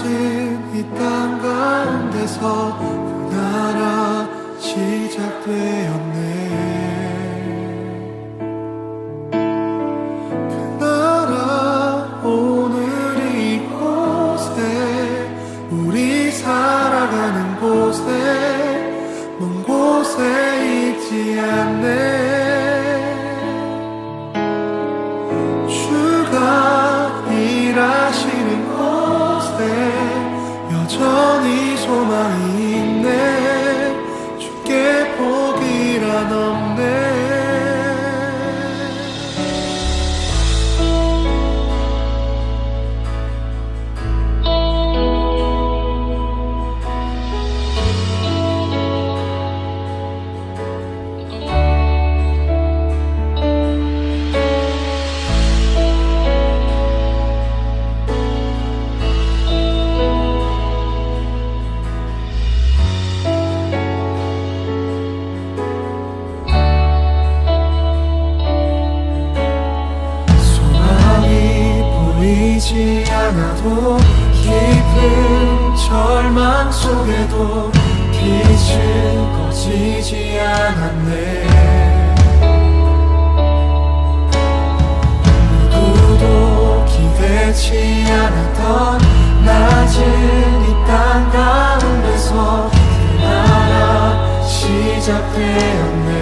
낮은 이 땅 가운데서 그 나라 시작되었네. 그 나라 오늘 이곳에 우리 살아가는 곳에 먼 곳에 있지 않네. 주가 일하시는 곳에 여전히 소망이 있네. 주께 포기란 없네. 보이지 않아도 깊은 절망 속에도 빛은 꺼지지 않았네. 누구도 기대치 않았던 낮은 이 땅 가운데서 그 나라 시작되었네.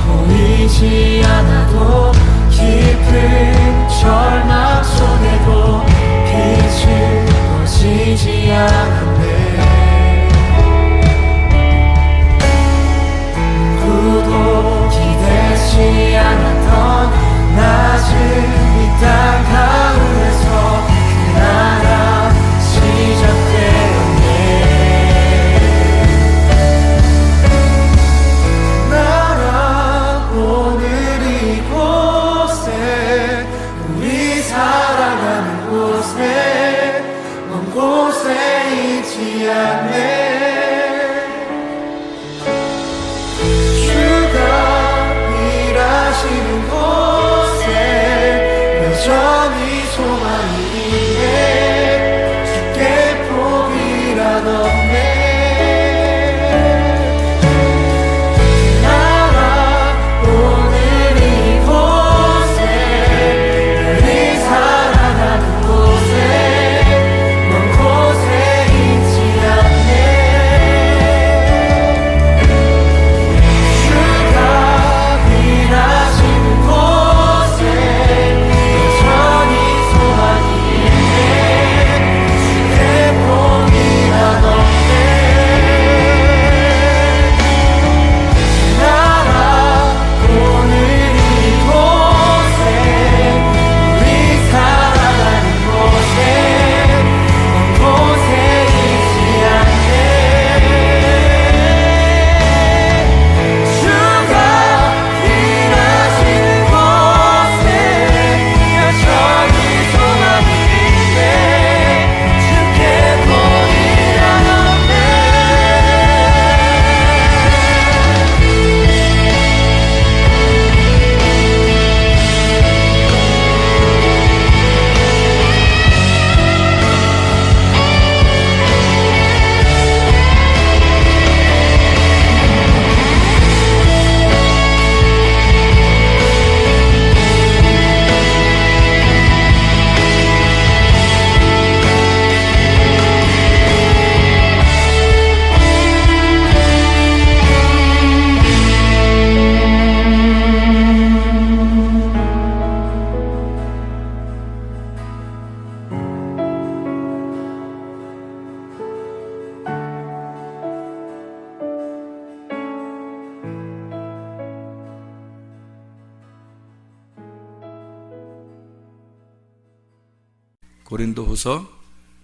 보이지 않아도 깊은 절망 속에도 빛은 꺼지지 않았네. 누구도 기대치 않았던 낮은 이 땅 가운데서 그 나라 시작되었네. 먼 곳에 있지 않네. 주가 일하시는 곳에 여전히 소망이 있네. 주께 포기란 없네. 고린도후서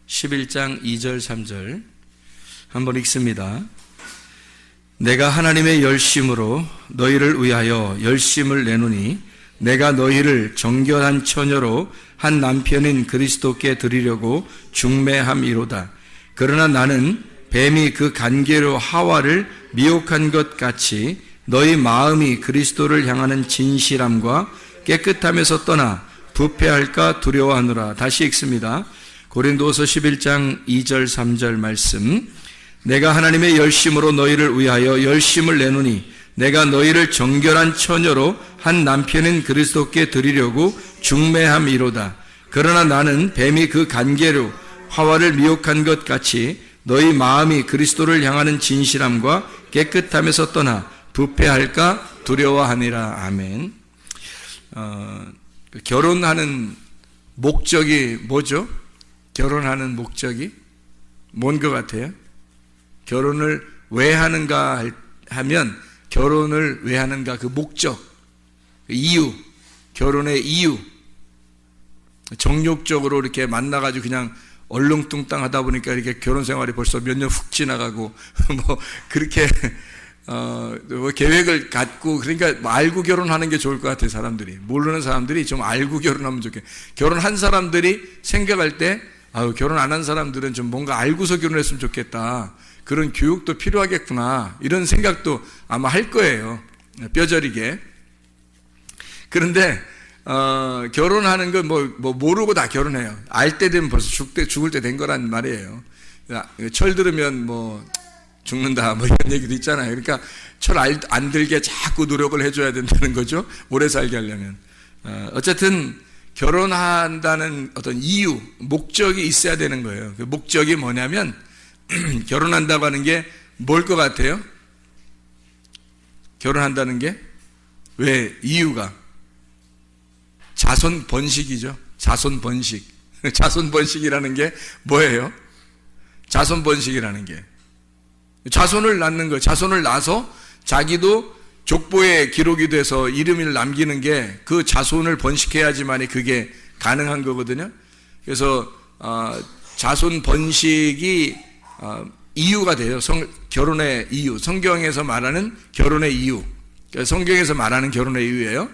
11장 2절 3절 한번 읽습니다. 내가 하나님의 열심으로 너희를 위하여 열심을 내노니 내가 너희를 정결한 처녀로 한 남편인 그리스도께 드리려고 중매함이로다. 그러나 나는 뱀이 그 간계로 하와를 미혹한 것 같이 너희 마음이 그리스도를 향하는 진실함과 깨끗함에서 떠나 부패할까 두려워하노라. 다시 읽습니다. 고린도서 11장 2절 3절 말씀. 내가 하나님의 열심으로 너희를 위하여 열심을 내노니 내가 너희를 정결한 처녀로 한 남편인 그리스도께 드리려고 중매함이로다. 그러나 나는 뱀이 그 간계로 하와를 미혹한 것 같이 너희 마음이 그리스도를 향하는 진실함과 깨끗함에서 떠나 부패할까 두려워하니라. 아멘. 결혼하는 목적이 뭐죠? 결혼하는 목적이 뭔 것 같아요? 결혼을 왜 하는가 하면 결혼을 왜 하는가 그 목적, 이유, 결혼의 이유. 정욕적으로 이렇게 만나가지고 그냥 얼렁뚱땅 하다 보니까 이렇게 결혼 생활이 벌써 몇 년 훅 지나가고 뭐 그렇게 뭐 계획을 갖고 그러니까 뭐 알고 결혼하는 게 좋을 것 같아요. 사람들이 모르는 사람들이 좀 알고 결혼하면 좋겠. 결혼한 사람들이 생각할 때 결혼 안 한 사람들은 좀 뭔가 알고서 결혼했으면 좋겠다. 그런 교육도 필요하겠구나. 이런 생각도 아마 할 거예요. 뼈저리게. 그런데 결혼하는 건 뭐 모르고 다 결혼해요. 알 때 되면 벌써 죽을 때 된 거란 말이에요. 철 들으면 뭐 죽는다 뭐 이런 얘기도 있잖아요. 그러니까 철 안 들게 자꾸 노력을 해줘야 된다는 거죠. 오래 살게 하려면. 어쨌든 결혼한다는 어떤 이유, 목적이 있어야 되는 거예요. 그 목적이 뭐냐면 결혼한다고 하는 게 뭘 것 같아요? 결혼한다는 게 왜 이유가 자손 번식이죠. 자손 번식. 자손 번식이라는 게 뭐예요? 자손 번식이라는 게 자손을 낳는 거예요. 자손을 낳아서 자기도 족보에 기록이 돼서 이름을 남기는 게 그 자손을 번식해야지만이 그게 가능한 거거든요. 그래서 자손 번식이 이유가 돼요. 결혼의 이유. 성경에서 말하는 결혼의 이유. 성경에서 말하는 결혼의 이유예요.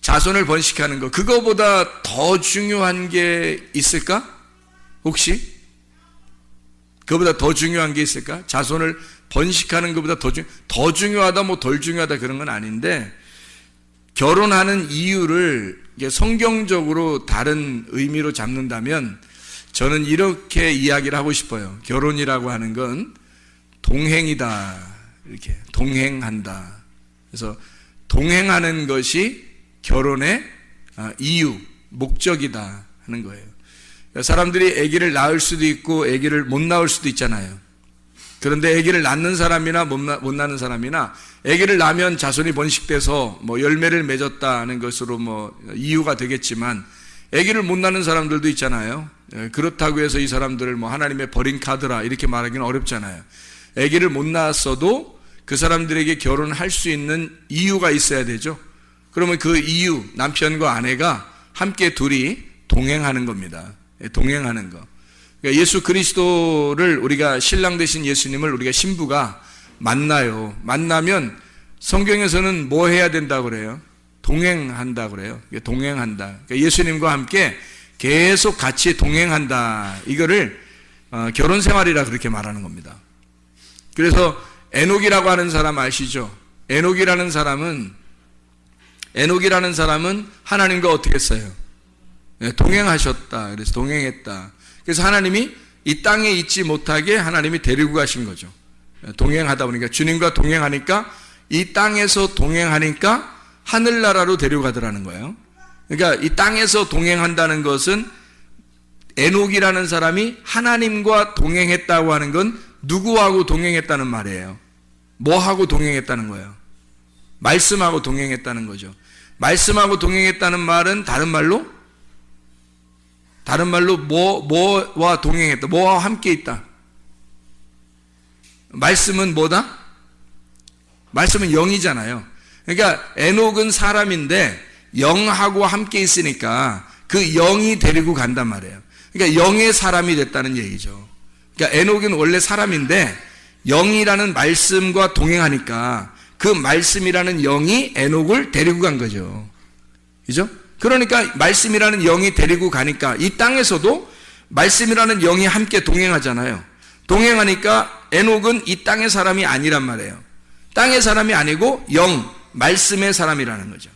자손을 번식하는 거. 그거보다 더 중요한 게 있을까? 혹시? 그거보다 더 중요한 게 있을까? 자손을 번식하는 것보다 더 중요하다 뭐 덜 중요하다 그런 건 아닌데 결혼하는 이유를 성경적으로 다른 의미로 잡는다면 저는 이렇게 이야기를 하고 싶어요. 결혼이라고 하는 건 동행이다. 이렇게 동행한다. 그래서 동행하는 것이 결혼의 이유, 목적이다 하는 거예요. 사람들이 아기를 낳을 수도 있고 아기를 못 낳을 수도 있잖아요. 그런데 아기를 낳는 사람이나 못 낳는 사람이나 아기를 낳으면 자손이 번식돼서 뭐 열매를 맺었다는 것으로 뭐 이유가 되겠지만 아기를 못 낳는 사람들도 있잖아요. 그렇다고 해서 이 사람들을 뭐 하나님의 버린 카드라 이렇게 말하기는 어렵잖아요. 아기를 못 낳았어도 그 사람들에게 결혼할 수 있는 이유가 있어야 되죠. 그러면 그 이유, 남편과 아내가 함께 둘이 동행하는 겁니다. 동행하는 거. 그러니까 예수 그리스도를 우리가 신랑 되신 예수님을 우리가 신부가 만나요. 만나면 성경에서는 뭐 해야 된다고 그래요? 동행한다 그래요. 동행한다. 그러니까 예수님과 함께 계속 같이 동행한다. 이거를 결혼 생활이라 그렇게 말하는 겁니다. 그래서 에녹이라고 하는 사람 아시죠? 에녹이라는 사람은 하나님과 어떻게 했어요? 동행하셨다. 그래서 동행했다. 그래서 하나님이 이 땅에 있지 못하게 하나님이 데리고 가신 거죠. 동행하다 보니까 주님과 동행하니까 이 땅에서 동행하니까 하늘나라로 데려가더라는 거예요. 그러니까 이 땅에서 동행한다는 것은 에녹이라는 사람이 하나님과 동행했다고 하는 건 누구하고 동행했다는 말이에요? 뭐하고 동행했다는 거예요? 말씀하고 동행했다는 거죠. 말씀하고 동행했다는 말은 다른 말로 뭐와 동행했다. 뭐와 함께 있다. 말씀은 뭐다? 말씀은 영이잖아요. 그러니까 에녹은 사람인데 영하고 함께 있으니까 그 영이 데리고 간단 말이에요. 그러니까 영의 사람이 됐다는 얘기죠. 그러니까 에녹은 원래 사람인데 영이라는 말씀과 동행하니까 그 말씀이라는 영이 에녹을 데리고 간 거죠. 그죠? 그러니까 말씀이라는 영이 데리고 가니까 이 땅에서도 말씀이라는 영이 함께 동행하잖아요. 동행하니까 에녹은 이 땅의 사람이 아니란 말이에요. 땅의 사람이 아니고 영, 말씀의 사람이라는 거죠.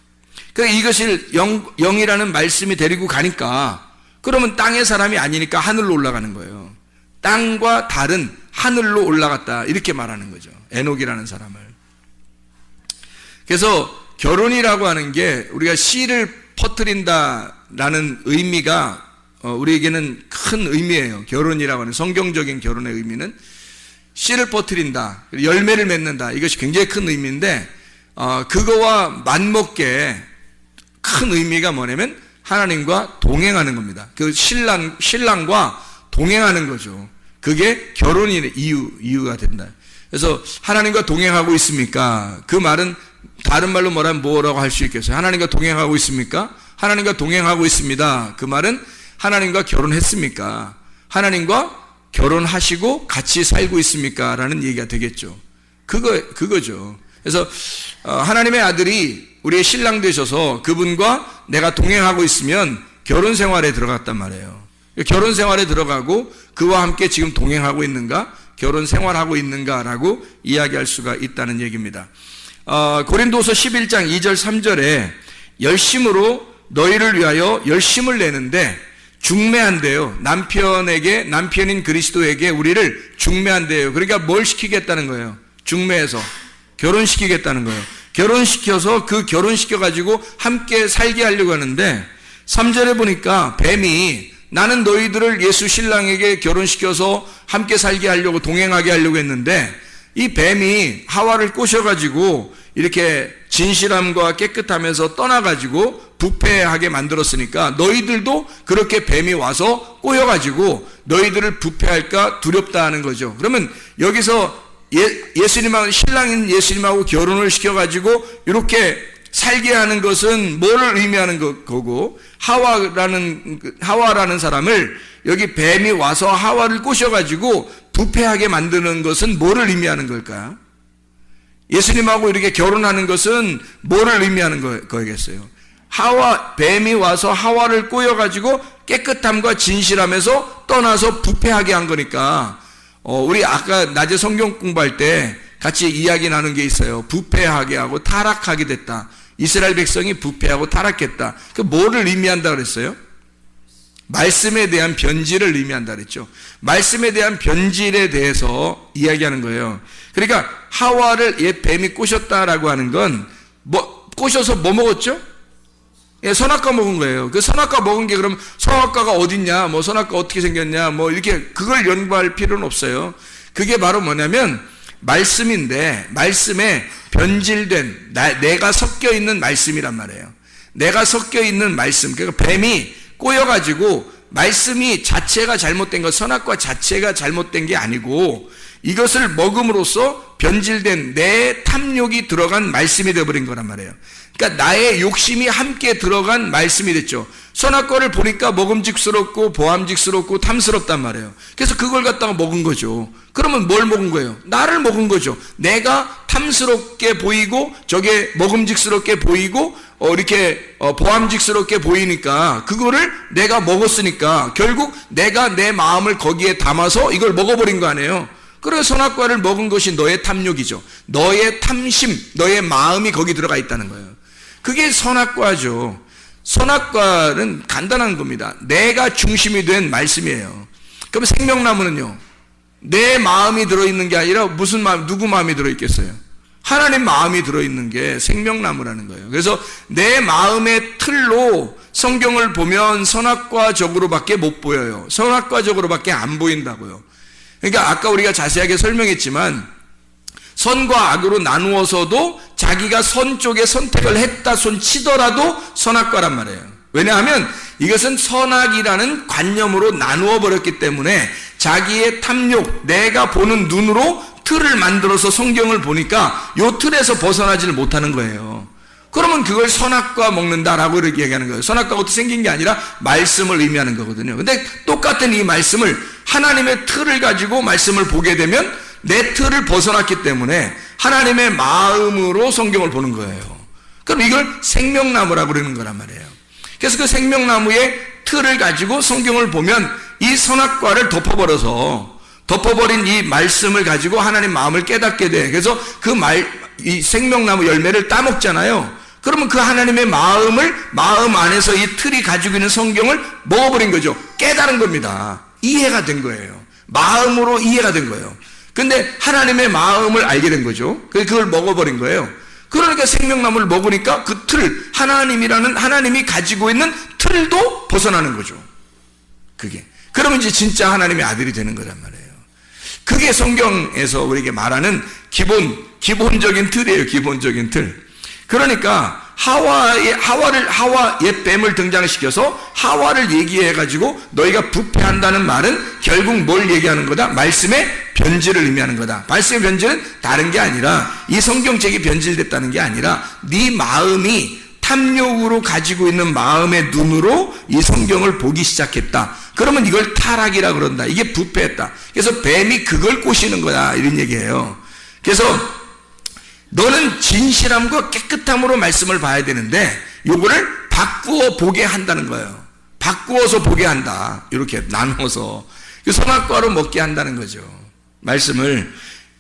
그러니까 이것을 영이라는 말씀이 데리고 가니까 그러면 땅의 사람이 아니니까 하늘로 올라가는 거예요. 땅과 다른 하늘로 올라갔다 이렇게 말하는 거죠. 에녹이라는 사람을. 그래서 결혼이라고 하는 게 우리가 씨를 퍼뜨린다라는 의미가 우리에게는 큰 의미예요. 결혼이라고 하는 성경적인 결혼의 의미는 씨를 퍼뜨린다, 열매를 맺는다, 이것이 굉장히 큰 의미인데 그거와 맞먹게 큰 의미가 뭐냐면 하나님과 동행하는 겁니다. 그 신랑과 동행하는 거죠. 그게 결혼의 이유가 된다. 그래서 하나님과 동행하고 있습니까? 그 말은 다른 말로 뭐라고 할 수 있겠어요? 하나님과 동행하고 있습니까? 하나님과 동행하고 있습니다. 그 말은 하나님과 결혼했습니까? 하나님과 결혼하시고 같이 살고 있습니까? 라는 얘기가 되겠죠. 그거죠. 그래서 하나님의 아들이 우리의 신랑 되셔서 그분과 내가 동행하고 있으면 결혼 생활에 들어갔단 말이에요. 결혼 생활에 들어가고 그와 함께 지금 동행하고 있는가? 결혼 생활하고 있는가라고 이야기할 수가 있다는 얘기입니다. 고린도서 11장 2절 3절에 열심으로 너희를 위하여 열심을 내는데 중매한대요. 남편인 그리스도에게 우리를 중매한대요. 그러니까 뭘 시키겠다는 거예요? 중매해서 결혼시키겠다는 거예요. 결혼시켜서 그 결혼시켜가지고 함께 살게 하려고 하는데 3절에 보니까 뱀이 나는 너희들을 예수 신랑에게 결혼시켜서 함께 살게 하려고 동행하게 하려고 했는데 이 뱀이 하와를 꼬셔가지고 이렇게 진실함과 깨끗함에서 떠나가지고 부패하게 만들었으니까 너희들도 그렇게 뱀이 와서 꼬여가지고 너희들을 부패할까 두렵다 하는 거죠. 그러면 여기서 예수님하고 신랑인 예수님하고 결혼을 시켜가지고 이렇게 살게 하는 것은 뭐를 의미하는 거고 하와라는 사람을 여기 뱀이 와서 하와를 꼬셔가지고 부패하게 만드는 것은 뭐를 의미하는 걸까? 예수님하고 이렇게 결혼하는 것은 뭐를 의미하는 거겠어요? 뱀이 와서 하와를 꼬여가지고 깨끗함과 진실함에서 떠나서 부패하게 한 거니까 우리 아까 낮에 성경 공부할 때 같이 이야기 나눈 게 있어요. 부패하게 하고 타락하게 됐다. 이스라엘 백성이 부패하고 타락했다. 그 뭐를 의미한다 그랬어요? 말씀에 대한 변질을 의미한다 그랬죠. 말씀에 대한 변질에 대해서 이야기하는 거예요. 그러니까 하와를 뱀이 꼬셨다라고 하는 건 꼬셔서 뭐 먹었죠? 선악과 먹은 거예요. 그 선악과 먹은 게 그럼 선악과가 어딨냐, 선악과 어떻게 생겼냐, 이렇게 그걸 연구할 필요는 없어요. 그게 바로 뭐냐면 말씀인데 말씀에 변질된 내가 섞여 있는 말씀이란 말이에요. 내가 섞여 있는 말씀. 그러니까 뱀이 꼬여가지고 말씀이 자체가 잘못된 것, 선악과 자체가 잘못된 게 아니고 이것을 먹음으로써 변질된 내 탐욕이 들어간 말씀이 되어버린 거란 말이에요. 그러니까 나의 욕심이 함께 들어간 말씀이 됐죠. 선악과를 보니까 먹음직스럽고 보암직스럽고 탐스럽단 말이에요. 그래서 그걸 갖다가 먹은 거죠. 그러면 뭘 먹은 거예요? 나를 먹은 거죠. 내가 탐스럽게 보이고 저게 먹음직스럽게 보이고 이렇게 보암직스럽게 보이니까 그거를 내가 먹었으니까 결국 내가 내 마음을 거기에 담아서 이걸 먹어버린 거 아니에요. 그래서 선악과를 먹은 것이 너의 탐욕이죠. 너의 탐심, 너의 마음이 거기 들어가 있다는 거예요. 그게 선악과죠. 선악과는 간단한 겁니다. 내가 중심이 된 말씀이에요. 그럼 생명나무는요, 내 마음이 들어있는 게 아니라 무슨 마음, 누구 마음이 들어있겠어요? 하나님 마음이 들어있는 게 생명나무라는 거예요. 그래서 내 마음의 틀로 성경을 보면 선악과적으로밖에 못 보여요. 선악과적으로밖에 안 보인다고요. 그러니까 아까 우리가 자세하게 설명했지만 선과 악으로 나누어서도 자기가 선 쪽에 선택을 했다 손 치더라도 선악과란 말이에요. 왜냐하면 이것은 선악이라는 관념으로 나누어 버렸기 때문에 자기의 탐욕, 내가 보는 눈으로 틀을 만들어서 성경을 보니까 이 틀에서 벗어나지를 못하는 거예요. 그러면 그걸 선악과 먹는다라고 이렇게 얘기하는 거예요. 선악과가 어떻게 생긴 게 아니라 말씀을 의미하는 거거든요. 근데 똑같은 이 말씀을 하나님의 틀을 가지고 말씀을 보게 되면 내 틀을 벗어났기 때문에 하나님의 마음으로 성경을 보는 거예요. 그럼 이걸 생명나무라고 그러는 거란 말이에요. 그래서 그 생명나무의 틀을 가지고 성경을 보면 이 선악과를 덮어버린 이 말씀을 가지고 하나님 마음을 깨닫게 돼. 그래서 이 생명나무 열매를 따먹잖아요. 그러면 그 하나님의 마음 안에서 이 틀이 가지고 있는 성경을 먹어버린 거죠. 깨달은 겁니다. 이해가 된 거예요. 마음으로 이해가 된 거예요. 근데 하나님의 마음을 알게 된 거죠. 그걸 먹어버린 거예요. 그러니까 생명나무를 먹으니까 그 틀, 하나님이 가지고 있는 틀도 벗어나는 거죠. 그게. 그러면 이제 진짜 하나님의 아들이 되는 거란 말이에요. 그게 성경에서 우리에게 말하는 기본적인 틀이에요. 기본적인 틀. 그러니까 하와의 뱀을 등장시켜서 하와를 얘기해가지고 너희가 부패한다는 말은 결국 뭘 얘기하는 거다? 말씀의 변질을 의미하는 거다. 말씀의 변질은 다른 게 아니라 이 성경책이 변질됐다는 게 아니라 네 마음이 탐욕으로 가지고 있는 마음의 눈으로 이 성경을 보기 시작했다. 그러면 이걸 타락이라 그런다. 이게 부패했다. 그래서 뱀이 그걸 꼬시는 거다. 이런 얘기예요. 그래서 너는 진실함과 깨끗함으로 말씀을 봐야 되는데 요거를 바꾸어 보게 한다는 거예요. 바꾸어서 보게 한다. 이렇게 나눠서 선악과로 먹게 한다는 거죠. 말씀을.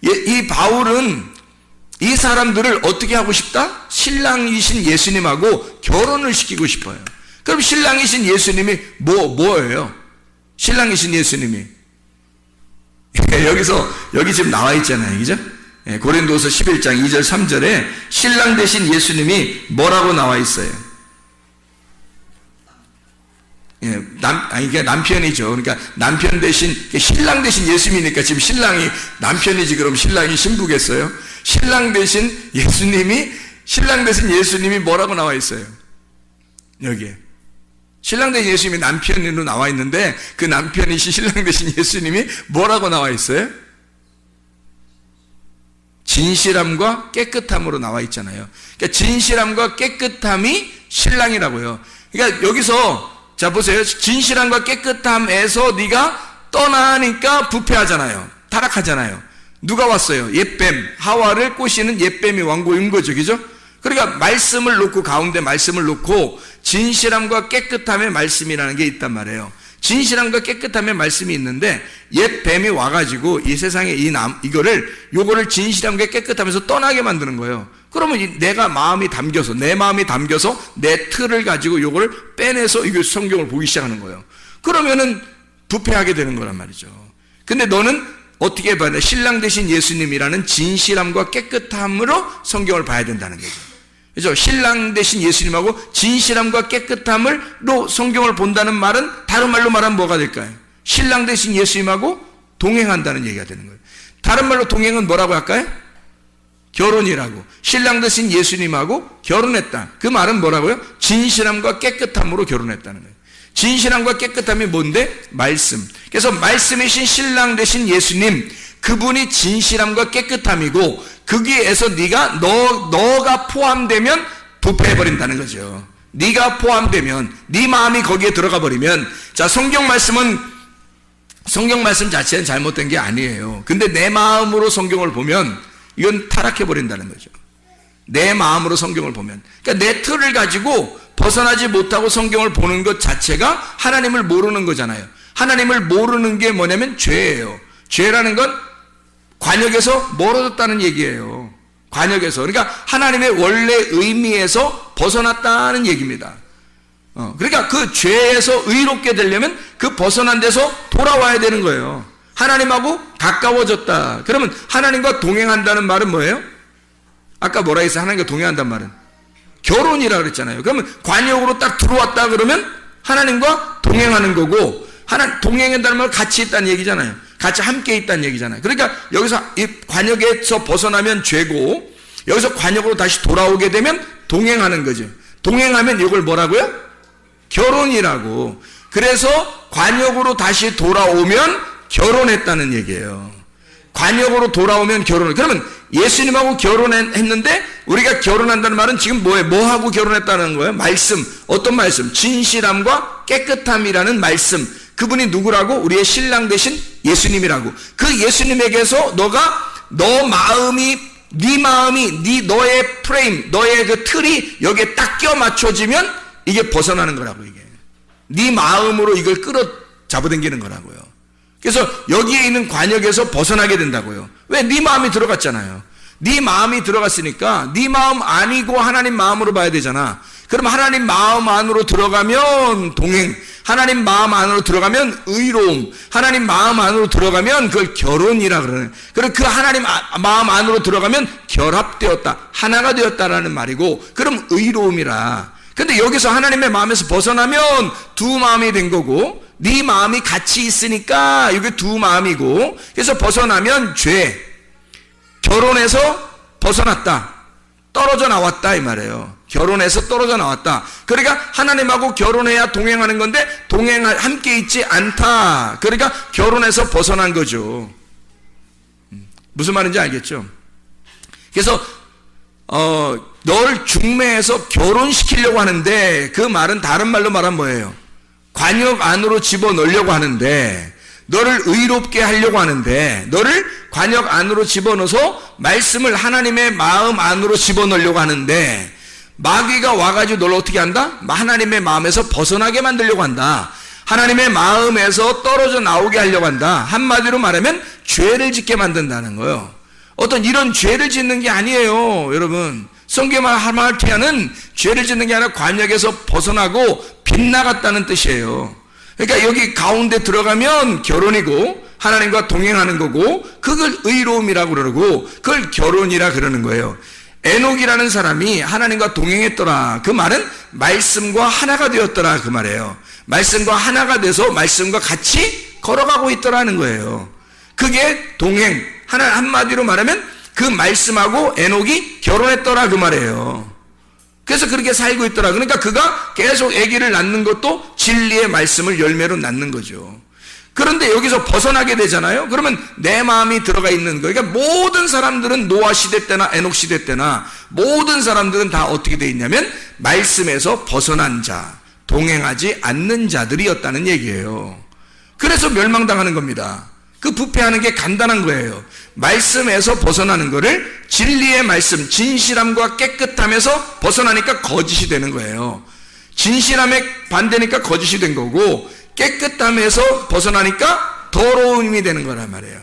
이 바울은 이 사람들을 어떻게 하고 싶다? 신랑이신 예수님하고 결혼을 시키고 싶어요. 그럼 신랑이신 예수님이 뭐예요? 신랑이신 예수님이 여기 지금 나와 있잖아요. 그죠? 고린도서 11장 2절 3절에 신랑 되신 예수님이 뭐라고 나와 있어요? 이게 남편이죠. 그러니까 남편 대신 신랑 대신 예수님이니까 지금 신랑이 남편이지 그럼 신랑이 신부겠어요? 신랑 대신 예수님이 뭐라고 나와 있어요? 여기에. 신랑 대신 예수님이 남편으로 나와 있는데 그 남편이신 신랑 대신 예수님이 뭐라고 나와 있어요? 진실함과 깨끗함으로 나와 있잖아요. 그러니까 진실함과 깨끗함이 신랑이라고요. 그러니까 여기서 자 보세요. 진실함과 깨끗함에서 네가 떠나니까 부패하잖아요. 타락하잖아요. 누가 왔어요? 옛뱀, 하와를 꼬시는 옛뱀이 왕고인 거죠. 그죠? 그러니까 말씀을 놓고 가운데 말씀을 놓고 진실함과 깨끗함의 말씀이라는 게 있단 말이에요. 진실함과 깨끗함의 말씀이 있는데 옛 뱀이 와가지고 이 세상에 요거를 진실함과 깨끗함에서 떠나게 만드는 거예요. 그러면 내 마음이 담겨서 내 틀을 가지고 요거를 빼내서 이거 성경을 보기 시작하는 거예요. 그러면은 부패하게 되는 거란 말이죠. 근데 너는 어떻게 봐야 돼? 신랑 되신 예수님이라는 진실함과 깨끗함으로 성경을 봐야 된다는 거죠. 그죠? 신랑 되신 예수님하고 진실함과 깨끗함으로 성경을 본다는 말은 다른 말로 말하면 뭐가 될까요? 신랑 되신 예수님하고 동행한다는 얘기가 되는 거예요. 다른 말로 동행은 뭐라고 할까요? 결혼이라고. 신랑 되신 예수님하고 결혼했다. 그 말은 뭐라고요? 진실함과 깨끗함으로 결혼했다는 거예요. 진실함과 깨끗함이 뭔데? 말씀. 그래서 말씀이신 신랑 되신 예수님, 그분이 진실함과 깨끗함이고 거기에서 너가 포함되면 부패해버린다는 거죠. 네가 포함되면 네 마음이 거기에 들어가 버리면 자 성경 말씀 자체는 잘못된 게 아니에요. 근데 내 마음으로 성경을 보면 이건 타락해버린다는 거죠. 내 마음으로 성경을 보면 그러니까 내 틀을 가지고 벗어나지 못하고 성경을 보는 것 자체가 하나님을 모르는 거잖아요. 하나님을 모르는 게 뭐냐면 죄예요. 죄라는 건 관역에서 멀어졌다는 얘기예요. 관역에서. 그러니까 하나님의 원래 의미에서 벗어났다는 얘기입니다. 그러니까 그 죄에서 의롭게 되려면 그 벗어난 데서 돌아와야 되는 거예요. 하나님하고 가까워졌다. 그러면 하나님과 동행한다는 말은 뭐예요? 아까 뭐라 했어요? 하나님과 동행한다는 말은 결혼이라 그랬잖아요. 그러면 관역으로 딱 들어왔다 그러면 하나님과 동행하는 거고 동행한다는 말은 같이 있다는 얘기잖아요. 같이 함께 있다는 얘기잖아요. 그러니까 여기서 이 관역에서 벗어나면 죄고 여기서 관역으로 다시 돌아오게 되면 동행하는 거죠. 동행하면 이걸 뭐라고요? 결혼이라고. 그래서 관역으로 다시 돌아오면 결혼했다는 얘기예요. 관역으로 돌아오면 결혼을. 그러면 예수님하고 결혼했는데 우리가 결혼한다는 말은 지금 뭐예요? 뭐하고 결혼했다는 거예요? 말씀. 어떤 말씀? 진실함과 깨끗함이라는 말씀. 그분이 누구라고? 우리의 신랑 되신 예수님이라고. 그 예수님에게서 네 마음이, 너의 프레임, 너의 그 틀이 여기에 딱 끼워 맞춰지면 이게 벗어나는 거라고, 이게. 네 마음으로 이걸 잡아당기는 거라고요. 그래서 여기에 있는 관역에서 벗어나게 된다고요. 왜? 네 마음이 들어갔잖아요. 네 마음이 들어갔으니까 네 마음 아니고 하나님 마음으로 봐야 되잖아. 그럼 하나님 마음 안으로 들어가면 동행, 하나님 마음 안으로 들어가면 의로움, 하나님 마음 안으로 들어가면 그걸 결혼이라 그러네. 그리고 그 하나님 마음 안으로 들어가면 결합되었다, 하나가 되었다라는 말이고, 그럼 의로움이라. 근데 여기서 하나님의 마음에서 벗어나면 두 마음이 된 거고, 네 마음이 같이 있으니까 이게 두 마음이고, 그래서 벗어나면 죄, 결혼해서 벗어났다, 떨어져 나왔다 이 말이에요. 결혼해서 떨어져 나왔다. 그러니까 하나님하고 결혼해야 동행하는 건데 함께 있지 않다. 그러니까 결혼해서 벗어난 거죠. 무슨 말인지 알겠죠? 그래서 너를 중매해서 결혼시키려고 하는데, 그 말은 다른 말로 말하면 뭐예요? 관역 안으로 집어넣으려고 하는데, 너를 의롭게 하려고 하는데, 너를 관역 안으로 집어넣어서 말씀을 하나님의 마음 안으로 집어넣으려고 하는데, 마귀가 와가지고 너를 어떻게 한다? 하나님의 마음에서 벗어나게 만들려고 한다. 하나님의 마음에서 떨어져 나오게 하려고 한다. 한마디로 말하면 죄를 짓게 만든다는 거예요. 어떤 이런 죄를 짓는 게 아니에요, 여러분. 성경의 하마르티아는 죄를 짓는 게 아니라 관역에서 벗어나고 빗나갔다는 뜻이에요. 그러니까 여기 가운데 들어가면 결혼이고 하나님과 동행하는 거고, 그걸 의로움이라고 그러고 그걸 결혼이라 그러는 거예요. 에녹이라는 사람이 하나님과 동행했더라. 그 말은 말씀과 하나가 되었더라 그 말이에요. 말씀과 하나가 돼서 말씀과 같이 걸어가고 있더라는 거예요. 그게 동행. 한마디로 말하면 그 말씀하고 에녹이 결혼했더라 그 말이에요. 그래서 그렇게 살고 있더라. 그러니까 그가 계속 아기를 낳는 것도 진리의 말씀을 열매로 낳는 거죠. 그런데 여기서 벗어나게 되잖아요. 그러면 내 마음이 들어가 있는 거예요. 그러니까 모든 사람들은 노아 시대 때나 에녹 시대 때나 모든 사람들은 다 어떻게 돼 있냐면 말씀에서 벗어난 자, 동행하지 않는 자들이었다는 얘기예요. 그래서 멸망당하는 겁니다. 그 부패하는 게 간단한 거예요. 말씀에서 벗어나는 거를 진리의 말씀, 진실함과 깨끗함에서 벗어나니까 거짓이 되는 거예요. 진실함에 반대니까 거짓이 된 거고, 깨끗함에서 벗어나니까 더러움이 되는 거란 말이에요.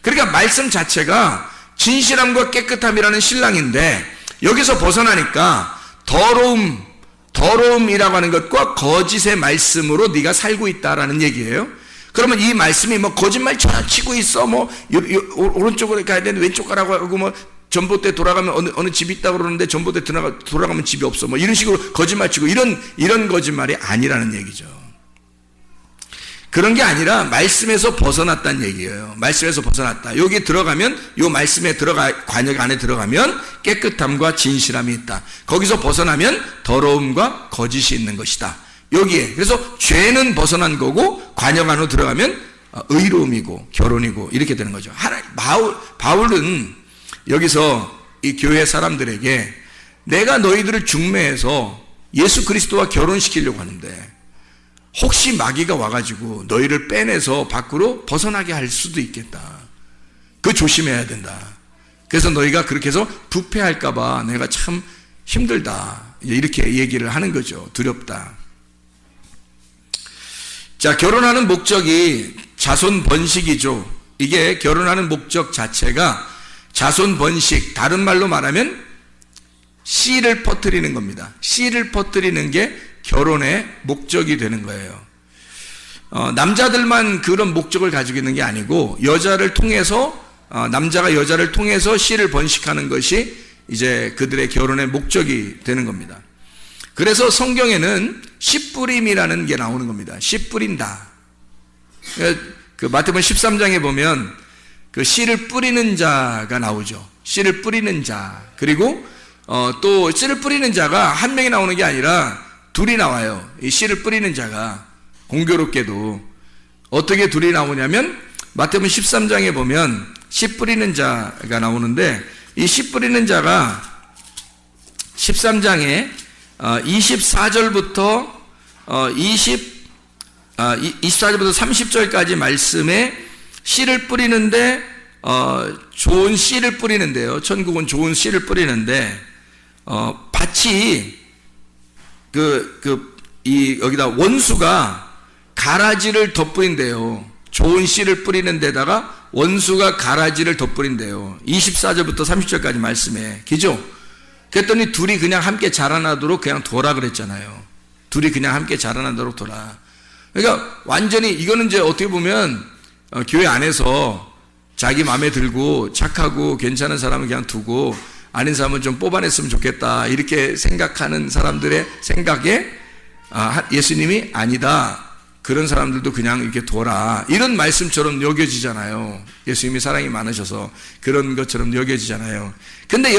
그러니까 말씀 자체가 진실함과 깨끗함이라는 신랑인데, 여기서 벗어나니까 더러움이라고 하는 것과 거짓의 말씀으로 네가 살고 있다라는 얘기예요. 그러면 이 말씀이 뭐 거짓말처럼 치고 있어, 뭐 오른쪽으로 가야 되는데 왼쪽 가라고 하고, 뭐 전봇대 돌아가면 어느 집이 있다고 그러는데 전봇대 돌아가면 집이 없어, 뭐 이런 식으로 거짓말 치고, 이런 거짓말이 아니라는 얘기죠. 그런 게 아니라 말씀에서 벗어났다는 얘기예요. 말씀에서 벗어났다. 여기 들어가면, 요 말씀에 관역 안에 들어가면 깨끗함과 진실함이 있다. 거기서 벗어나면 더러움과 거짓이 있는 것이다. 여기에. 그래서 죄는 벗어난 거고, 관역 안으로 들어가면 의로움이고 결혼이고 이렇게 되는 거죠. 바울은 여기서 이 교회 사람들에게 내가 너희들을 중매해서 예수 그리스도와 결혼시키려고 하는데, 혹시 마귀가 와가지고 너희를 빼내서 밖으로 벗어나게 할 수도 있겠다. 그거 조심해야 된다. 그래서 너희가 그렇게 해서 부패할까봐 내가 참 힘들다. 이렇게 얘기를 하는 거죠. 두렵다. 자, 결혼하는 목적이 자손 번식이죠. 이게 결혼하는 목적 자체가 자손 번식, 다른 말로 말하면 씨를 퍼뜨리는 겁니다. 씨를 퍼뜨리는 게 결혼의 목적이 되는 거예요. 남자들만 그런 목적을 가지고 있는 게 아니고, 여자를 통해서, 남자가 여자를 통해서 씨를 번식하는 것이 이제 그들의 결혼의 목적이 되는 겁니다. 그래서 성경에는 씨뿌림이라는 게 나오는 겁니다. 씨 뿌린다. 그 마태복음 13장에 보면 그 씨를 뿌리는 자가 나오죠. 씨를 뿌리는 자. 그리고 또 씨를 뿌리는 자가 한 명이 나오는 게 아니라 둘이 나와요. 이 씨를 뿌리는 자가. 공교롭게도 어떻게 둘이 나오냐면 마태복음 13장에 보면 씨 뿌리는 자가 나오는데, 이 씨 뿌리는 자가 13장에 24절부터 24절부터 30절까지 말씀에 씨를 뿌리는데, 좋은 씨를 뿌리는데요. 천국은 좋은 씨를 뿌리는데, 밭이 여기다 원수가 가라지를 덧뿌린대요. 좋은 씨를 뿌리는 데다가 원수가 가라지를 덧뿌린대요. 24절부터 30절까지 말씀에. 그죠? 그랬더니 둘이 그냥 함께 자라나도록 그냥 둬라 그랬잖아요. 둘이 그냥 함께 자라나도록 둬라. 그러니까 완전히 이거는 이제 어떻게 보면 교회 안에서 자기 마음에 들고 착하고 괜찮은 사람은 그냥 두고 아닌 사람은 좀 뽑아냈으면 좋겠다 이렇게 생각하는 사람들의 생각에 예수님이 아니다. 그런 사람들도 그냥 이렇게 둬라. 이런 말씀처럼 여겨지잖아요. 예수님이 사랑이 많으셔서 그런 것처럼 여겨지잖아요. 근데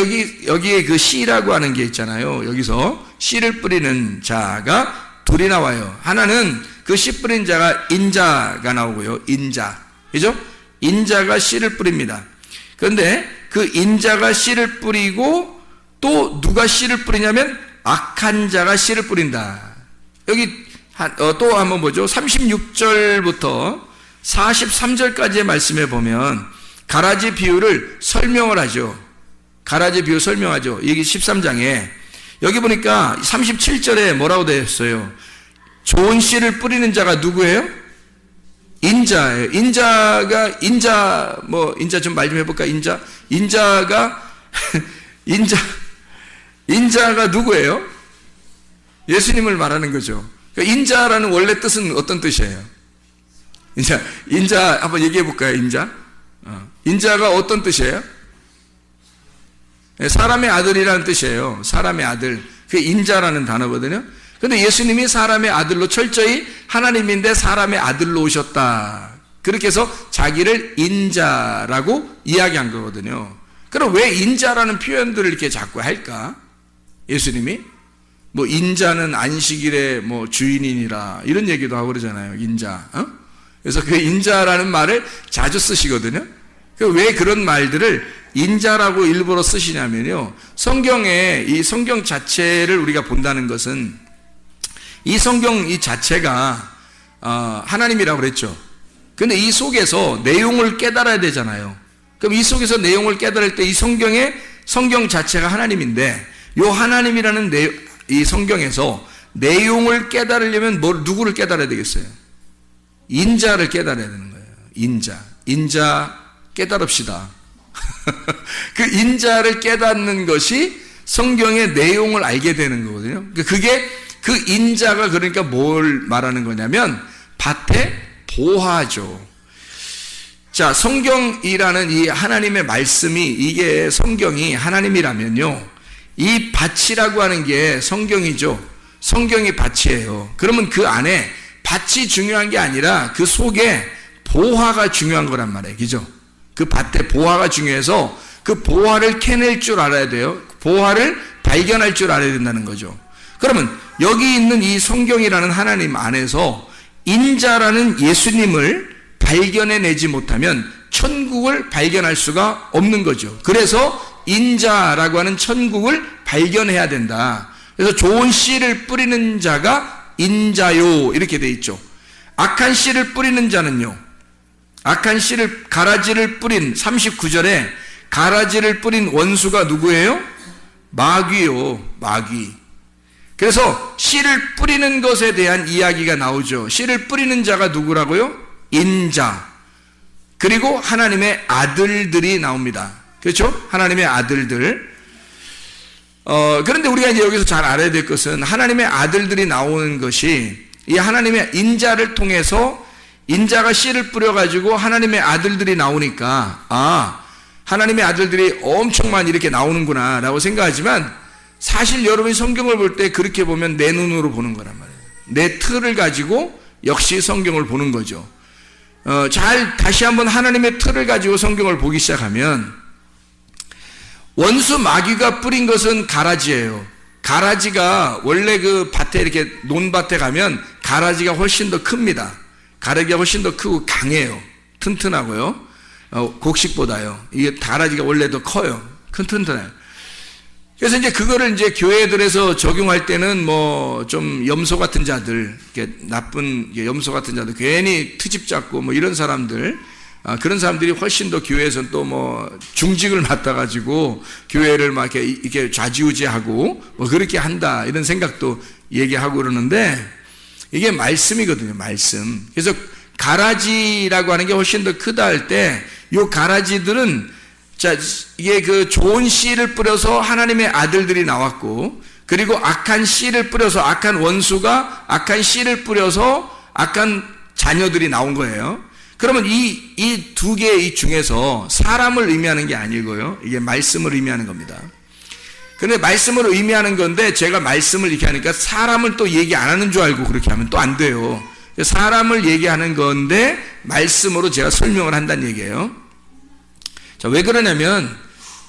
여기에 그 씨라고 하는 게 있잖아요. 여기서 씨를 뿌리는 자가 둘이 나와요. 하나는 그 씨 뿌린 자가 인자가 나오고요. 인자. 그죠? 인자가 씨를 뿌립니다. 그런데 그 인자가 씨를 뿌리고 또 누가 씨를 뿌리냐면 악한 자가 씨를 뿌린다. 여기 또 한번 보죠. 36절부터 43절까지의 말씀에 보면 가라지 비유를 설명을 하죠. 가라지 비유 설명하죠. 여기 13장에 여기 보니까 37절에 뭐라고 되어 있어요? 좋은 씨를 뿌리는 자가 누구예요? 인자예요. 인자 좀 말 좀 해볼까? 인자가 누구예요? 예수님을 말하는 거죠. 그러니까 인자라는 원래 뜻은 어떤 뜻이에요? 인자 한번 얘기해 볼까요? 인자가 어떤 뜻이에요? 사람의 아들이라는 뜻이에요. 사람의 아들. 그게 인자라는 단어거든요. 근데 예수님이 사람의 아들로 철저히 하나님인데 사람의 아들로 오셨다. 그렇게 해서 자기를 인자라고 이야기한 거거든요. 그럼 왜 인자라는 표현들을 이렇게 자꾸 할까? 예수님이? 뭐 인자는 안식일의 뭐 주인이니라 이런 얘기도 하고 그러잖아요. 인자. 그래서 그 인자라는 말을 자주 쓰시거든요. 왜 그런 말들을 인자라고 일부러 쓰시냐면요. 성경에 이 성경 자체를 우리가 본다는 것은 이 성경 이 자체가 하나님이라고 그랬죠. 근데 이 속에서 내용을 깨달아야 되잖아요. 그럼 이 속에서 내용을 깨달을 때 이 성경 자체가 하나님인데 요 하나님이라는 이 성경에서 내용을 깨달으려면 누구를 깨달아야 되겠어요? 인자를 깨달아야 되는 거예요. 인자 깨달읍시다. 그 인자를 깨닫는 것이 성경의 내용을 알게 되는 거거든요. 그게 그 인자가 그러니까 뭘 말하는 거냐면 밭의 보화죠. 자, 성경이라는 이 하나님의 말씀이 이게 성경이 하나님이라면요. 이 밭이라고 하는 게 성경이죠. 성경이 밭이에요. 그러면 그 안에 밭이 중요한 게 아니라 그 속에 보화가 중요한 거란 말이에요. 그죠? 그 밭에 보화가 중요해서 그 보화를 캐낼 줄 알아야 돼요. 보화를 발견할 줄 알아야 된다는 거죠. 그러면 여기 있는 이 성경이라는 하나님 안에서 인자라는 예수님을 발견해내지 못하면 천국을 발견할 수가 없는 거죠. 그래서 인자라고 하는 천국을 발견해야 된다. 그래서 좋은 씨를 뿌리는 자가 인자요 이렇게 돼 있죠. 악한 씨를 뿌리는 자는요. 악한 씨를 가라지를 뿌린 39절에 가라지를 뿌린 원수가 누구예요? 마귀요. 마귀. 그래서 씨를 뿌리는 것에 대한 이야기가 나오죠. 씨를 뿌리는 자가 누구라고요? 인자. 그리고 하나님의 아들들이 나옵니다. 그렇죠? 하나님의 아들들. 그런데 우리가 이제 여기서 잘 알아야 될 것은 하나님의 아들들이 나오는 것이 이 하나님의 인자를 통해서 인자가 씨를 뿌려가지고 하나님의 아들들이 나오니까 하나님의 아들들이 엄청 많이 이렇게 나오는구나 라고 생각하지만 사실 여러분이 성경을 볼 때 그렇게 보면 내 눈으로 보는 거란 말이에요. 내 틀을 가지고 역시 성경을 보는 거죠. 다시 한번 하나님의 틀을 가지고 성경을 보기 시작하면 원수 마귀가 뿌린 것은 가라지예요. 가라지가 원래 그 밭에 이렇게 논밭에 가면 가라지가 훨씬 더 큽니다. 가라지가 훨씬 더 크고 강해요. 튼튼하고요. 곡식보다요. 이게 가라지가 원래 더 커요. 튼튼해요. 그래서 이제 그거를 이제 교회들에서 적용할 때는 뭐 좀 염소 같은 자들, 이렇게 나쁜 염소 같은 자들, 괜히 트집 잡고 뭐 이런 사람들, 그런 사람들이 훨씬 더 교회에서는 또 뭐 중직을 맡아가지고 교회를 막 이렇게 좌지우지하고 뭐 그렇게 한다 이런 생각도 얘기하고 그러는데 이게 말씀이거든요. 말씀. 그래서 가라지라고 하는 게 훨씬 더 크다 할 때, 요 가라지들은, 자, 이게 그 좋은 씨를 뿌려서 하나님의 아들들이 나왔고, 그리고 악한 씨를 뿌려서 악한 원수가 악한 씨를 뿌려서 악한 자녀들이 나온 거예요. 그러면 이 두 개 중에서 사람을 의미하는 게 아니고요. 이게 말씀을 의미하는 겁니다. 근데 말씀을 의미하는 건데 제가 말씀을 이렇게 하니까 사람을 또 얘기 안 하는 줄 알고 그렇게 하면 또 안 돼요. 사람을 얘기하는 건데 말씀으로 제가 설명을 한다는 얘기예요. 자, 왜 그러냐면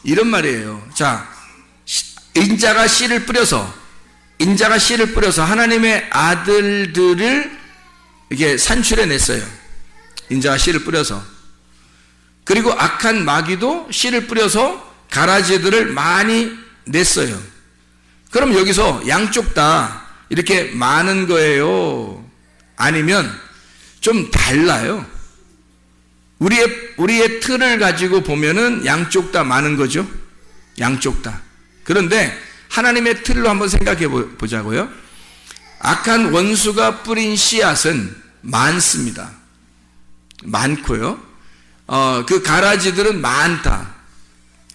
이런 말이에요. 자, 인자가 씨를 뿌려서 하나님의 아들들을 이렇게 산출해 냈어요. 인자가 씨를 뿌려서. 그리고 악한 마귀도 씨를 뿌려서 가라지들을 많이 냈어요. 그럼 여기서 양쪽 다 이렇게 많은 거예요? 아니면 좀 달라요? 우리의 틀을 가지고 보면은 양쪽 다 많은 거죠? 양쪽 다. 그런데 하나님의 틀로 한번 생각해 보자고요. 악한 원수가 뿌린 씨앗은 많습니다. 많고요. 그 가라지들은 많다.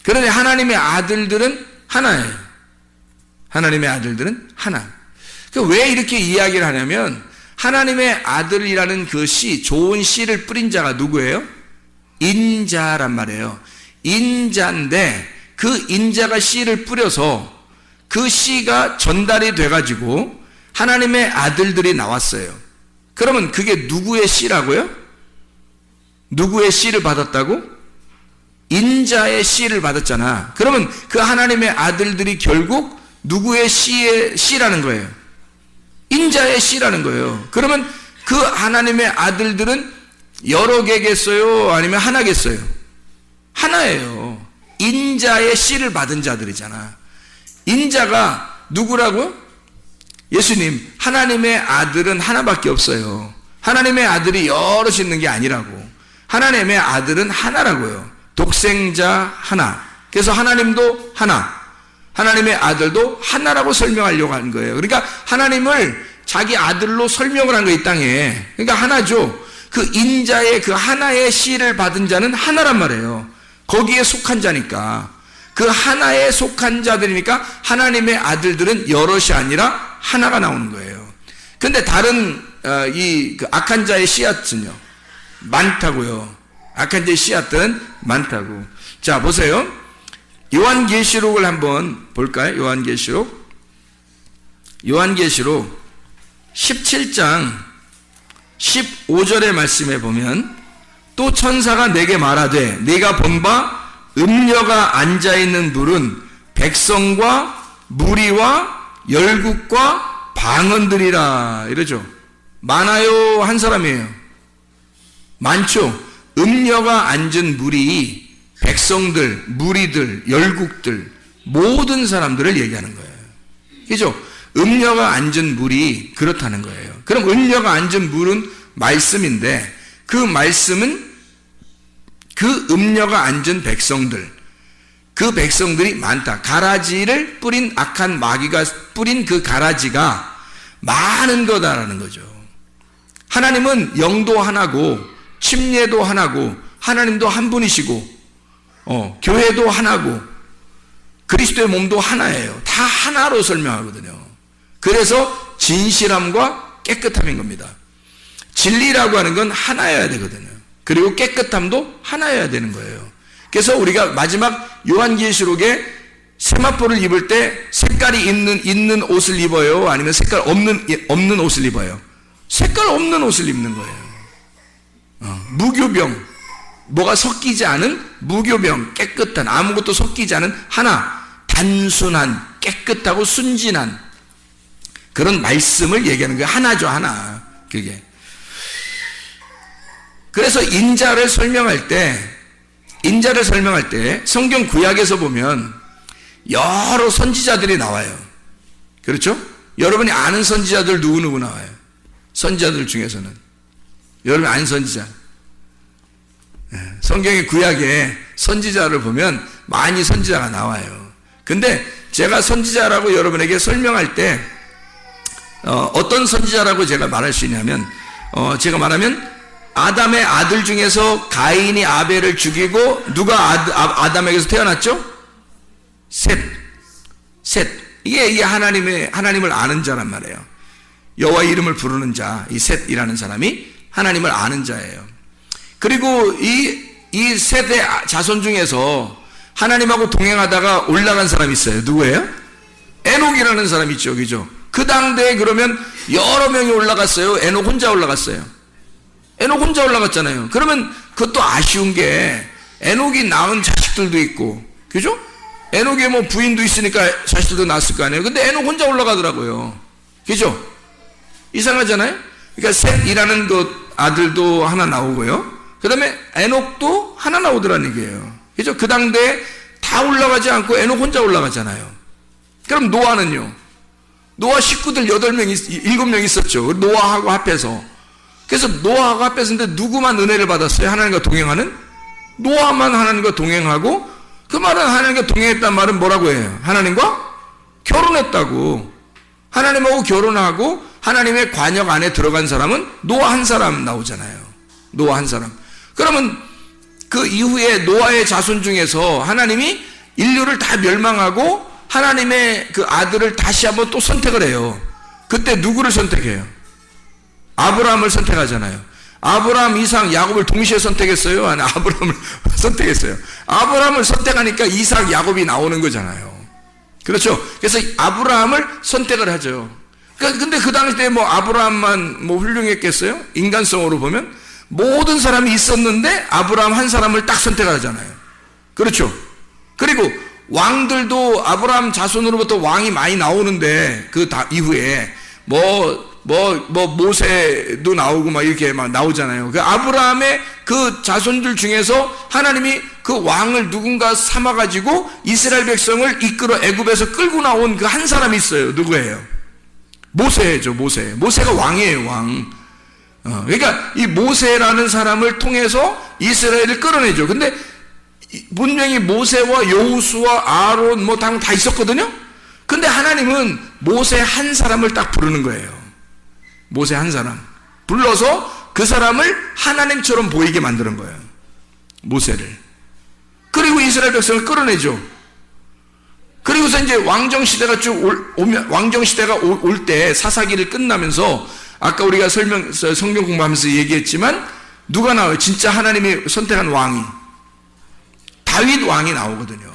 그런데 하나님의 아들들은 하나예요. 하나님의 아들들은 하나. 왜 이렇게 이야기를 하냐면 하나님의 아들이라는 그 씨, 좋은 씨를 뿌린 자가 누구예요? 인자란 말이에요. 인자인데 그 인자가 씨를 뿌려서 그 씨가 전달이 돼가지고 하나님의 아들들이 나왔어요. 그러면 그게 누구의 씨라고요? 누구의 씨를 받았다고? 인자의 씨를 받았잖아. 그러면 그 하나님의 아들들이 결국 누구의 씨라는 거예요? 인자의 씨라는 거예요. 그러면 그 하나님의 아들들은 여러 개겠어요? 아니면 하나겠어요? 하나예요. 인자의 씨를 받은 자들이잖아. 인자가 누구라고요? 예수님, 하나님의 아들은 하나밖에 없어요. 하나님의 아들이 여럿이 있는 게 아니라고. 하나님의 아들은 하나라고요. 독생자 하나. 그래서 하나님도 하나. 하나님의 아들도 하나라고 설명하려고 하는 거예요. 그러니까 하나님을 자기 아들로 설명을 한 거예요, 이 땅에. 그러니까 하나죠. 그 인자의 그 하나의 씨를 받은 자는 하나란 말이에요. 거기에 속한 자니까. 그 하나에 속한 자들이니까 하나님의 아들들은 여럿이 아니라 하나가 나오는 거예요. 근데 다른 그 악한 자의 씨앗은요, 많다고요. 악한 자의 씨앗들은 많다고. 자, 보세요. 요한계시록을 한번 볼까요? 요한계시록 17장 15절의 말씀에 보면, 또 천사가 내게 말하되 네가 본 바 음녀가 앉아있는 물은 백성과 무리와 열국과 방언들이라 이러죠. 많아요? 한 사람이에요? 많죠. 음녀가 앉은 물이 백성들, 무리들, 열국들, 모든 사람들을 얘기하는 거예요. 그죠? 음녀가 앉은 물이 그렇다는 거예요. 그럼 음녀가 앉은 물은 말씀인데, 그 말씀은 그 음녀가 앉은 백성들, 그 백성들이 많다. 가라지를 뿌린 악한 마귀가 뿌린 그 가라지가 많은 거다라는 거죠. 하나님은 영도 하나고 침례도 하나고 하나님도 한 분이시고 교회도 하나고 그리스도의 몸도 하나예요. 다 하나로 설명하거든요. 그래서 진실함과 깨끗함인 겁니다. 진리라고 하는 건 하나여야 되거든요. 그리고 깨끗함도 하나여야 되는 거예요. 그래서 우리가 마지막 요한계시록에 세마포를 입을 때 색깔이 있는 옷을 입어요? 아니면 색깔 없는 옷을 입어요? 색깔 없는 옷을 입는 거예요. 무교병, 뭐가 섞이지 않은 무교병, 깨끗한, 아무것도 섞이지 않은 하나, 단순한, 깨끗하고 순진한 그런 말씀을 얘기하는 거예요. 하나죠, 하나. 그게. 그래서 인자를 설명할 때 성경 구약에서 보면 여러 선지자들이 나와요. 그렇죠? 여러분이 아는 선지자들 누구 나와요? 선지자들 중에서는 여러분이 아는 선지자, 성경의 구약에 선지자를 보면 많이 선지자가 나와요. 근데 제가 선지자라고 여러분에게 설명할 때 어떤 선지자라고 제가 말할 수 있냐면 제가 말하면 아담의 아들 중에서 가인이 아벨을 죽이고 누가 아담에게서 태어났죠? 셋. 이게 하나님을 아는 자란 말이에요. 여호와 이름을 부르는 자, 이 셋이라는 사람이 하나님을 아는 자예요. 그리고 이 셋의 자손 중에서 하나님하고 동행하다가 올라간 사람이 있어요. 누구예요? 에녹이라는 사람이 있죠. 그죠? 그 당대에 그러면 여러 명이 올라갔어요. 에녹 혼자 올라갔어요. 에녹 혼자 올라갔잖아요. 그러면 그것도 아쉬운 게 에녹이 낳은 자식들도 있고, 그죠? 에녹에 뭐 부인도 있으니까 자식들도 낳았을 거 아니에요. 근데 에녹 혼자 올라가더라고요. 그죠? 이상하잖아요? 그러니까 셋이라는 그 아들도 하나 나오고요. 그 다음에 에녹도 하나 나오더라는 얘기예요. 그죠? 그 당대에 다 올라가지 않고 에녹 혼자 올라가잖아요. 그럼 노아는요? 노아 식구들 7명 있었죠. 노아하고 합해서. 그래서 노아하고 합해서인데 누구만 은혜를 받았어요? 하나님과 동행하는? 노아만 하나님과 동행하고, 그 말은 하나님과 동행했단 말은 뭐라고 해요? 하나님과 결혼했다고. 하나님하고 결혼하고 하나님의 관역 안에 들어간 사람은 노아 한 사람 나오잖아요. 노아 한 사람. 그러면 그 이후에 노아의 자손 중에서 하나님이 인류를 다 멸망하고 하나님의 그 아들을 다시 한번 또 선택을 해요. 그때 누구를 선택해요? 아브라함을 선택하잖아요. 아브라함, 이삭, 야곱을 동시에 선택했어요? 아니, 아브라함을 선택했어요. 아브라함을 선택하니까 이삭, 야곱이 나오는 거잖아요. 그렇죠? 그래서 아브라함을 선택을 하죠. 근데 그 당시에 뭐 아브라함만 뭐 훌륭했겠어요? 인간성으로 보면 모든 사람이 있었는데 아브라함 한 사람을 딱 선택하잖아요. 그렇죠? 그리고 왕들도 아브라함 자손으로부터 왕이 많이 나오는데 그 이후에 모세도 나오고 막 이렇게 막 나오잖아요. 그 아브라함의 그 자손들 중에서 하나님이 그 왕을 누군가 삼아가지고 이스라엘 백성을 이끌어 애굽에서 끌고 나온 그 한 사람이 있어요. 누구예요? 모세죠, 모세. 모세가 왕이에요, 왕. 그러니까 이 모세라는 사람을 통해서 이스라엘을 끌어내죠. 근데 분명히 모세와 여호수아, 아론 뭐 다 있었거든요. 근데 하나님은 모세 한 사람을 딱 부르는 거예요. 모세 한 사람 불러서 그 사람을 하나님처럼 보이게 만드는 거예요. 모세를. 그리고 이스라엘 백성을 끌어내죠. 그리고서 이제 왕정시대가 왕정시대가 올 때 사사기를 끝나면서 아까 우리가 성경 공부하면서 얘기했지만 누가 나와요? 진짜 하나님이 선택한 왕이 다윗 왕이 나오거든요.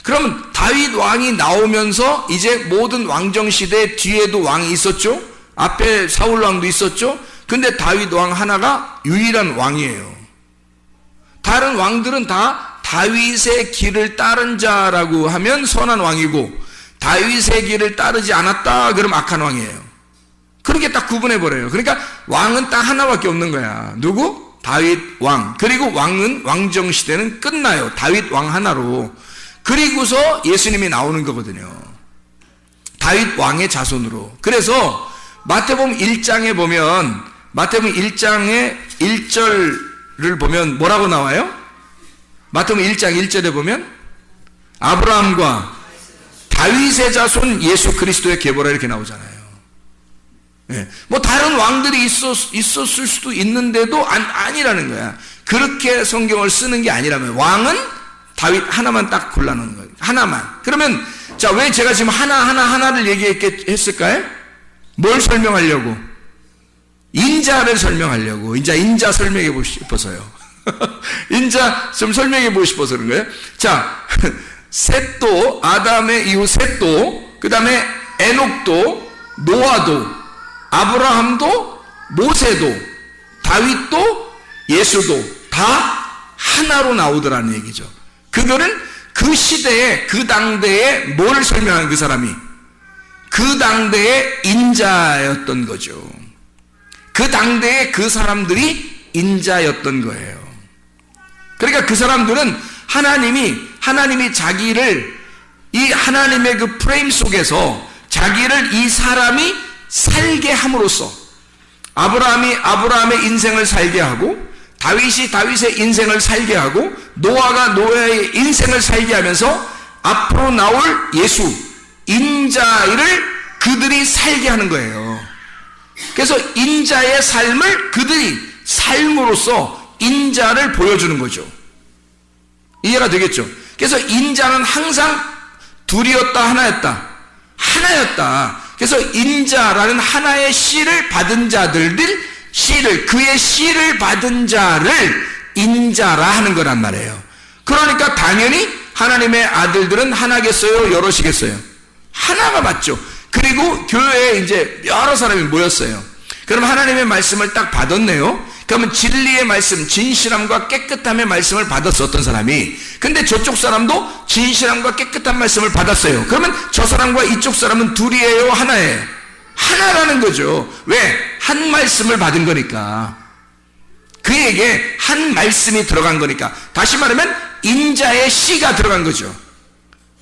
그러면 다윗 왕이 나오면서 이제 모든 왕정시대 뒤에도 왕이 있었죠. 앞에 사울 왕도 있었죠. 근데 다윗 왕 하나가 유일한 왕이에요. 다른 왕들은 다 다윗의 길을 따른 자라고 하면 선한 왕이고 다윗의 길을 따르지 않았다 그럼 악한 왕이에요. 그렇게 딱 구분해버려요. 그러니까 왕은 딱 하나밖에 없는 거야. 누구? 다윗 왕. 그리고 왕정시대는 끝나요. 다윗 왕 하나로. 그리고서 예수님이 나오는 거거든요. 다윗 왕의 자손으로. 그래서 마태복음 1장에 보면 마태복음 1장의 1절을 보면 뭐라고 나와요? 마태복음 1장 1절에 보면 아브라함과 다윗의 자손 예수 그리스도의 계보라 이렇게 나오잖아요. 네. 뭐 다른 왕들이 있었을 수도 있는데도 아니라는 거야. 그렇게 성경을 쓰는 게 아니라면 왕은 다윗 하나만 딱 골라놓는 거예요. 하나만. 그러면 자, 왜 제가 지금 하나를 얘기했을까요? 뭘 설명하려고? 인자를 설명하려고. 인자 설명해 보고 싶어서요. 인자 좀 설명해 보고 싶어서 그런 거예요. 자, 셋도, 아담의 이후 셋도, 그 다음에 에녹도, 노아도, 아브라함도, 모세도, 다윗도, 예수도 다 하나로 나오더라는 얘기죠. 그거는 그 시대에, 그 당대에 뭘 설명한 그 사람이? 그 당대의 인자였던 거죠. 그 당대에 그 사람들이 인자였던 거예요. 그러니까 그 사람들은 하나님이 자기를 이 하나님의 그 프레임 속에서 자기를 이 사람이 살게 함으로써 아브라함이 아브라함의 인생을 살게 하고 다윗이 다윗의 인생을 살게 하고 노아가 노아의 인생을 살게 하면서 앞으로 나올 예수 인자를 그들이 살게 하는 거예요. 그래서 인자의 삶을 그들이 삶으로써 인자를 보여주는 거죠. 이해가 되겠죠? 그래서 인자는 항상 둘이었다 하나였다. 하나였다. 그래서 인자라는 하나의 씨를 받은 자들, 그의 씨를 받은 자를 인자라 하는 거란 말이에요. 그러니까 당연히 하나님의 아들들은 하나겠어요? 여럿이겠어요? 하나가 맞죠. 그리고 교회에 이제 여러 사람이 모였어요. 그럼 하나님의 말씀을 딱 받았네요. 그러면 진리의 말씀, 진실함과 깨끗함의 말씀을 받았어, 어떤 사람이. 근데 저쪽 사람도 진실함과 깨끗한 말씀을 받았어요. 그러면 저 사람과 이쪽 사람은 둘이에요, 하나예요? 하나라는 거죠. 왜? 한 말씀을 받은 거니까. 그에게 한 말씀이 들어간 거니까. 다시 말하면 인자의 씨가 들어간 거죠.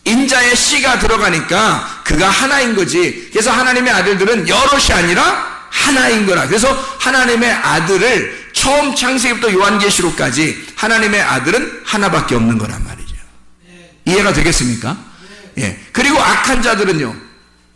인자의 씨가 들어가니까 그가 하나인 거지. 그래서 하나님의 아들들은 여럿이 아니라 하나인 거라. 그래서 하나님의 아들을 처음 창세기부터 요한계시록까지 하나님의 아들은 하나밖에 없는 거란 말이죠. 이해가 되겠습니까? 예. 그리고 악한 자들은요,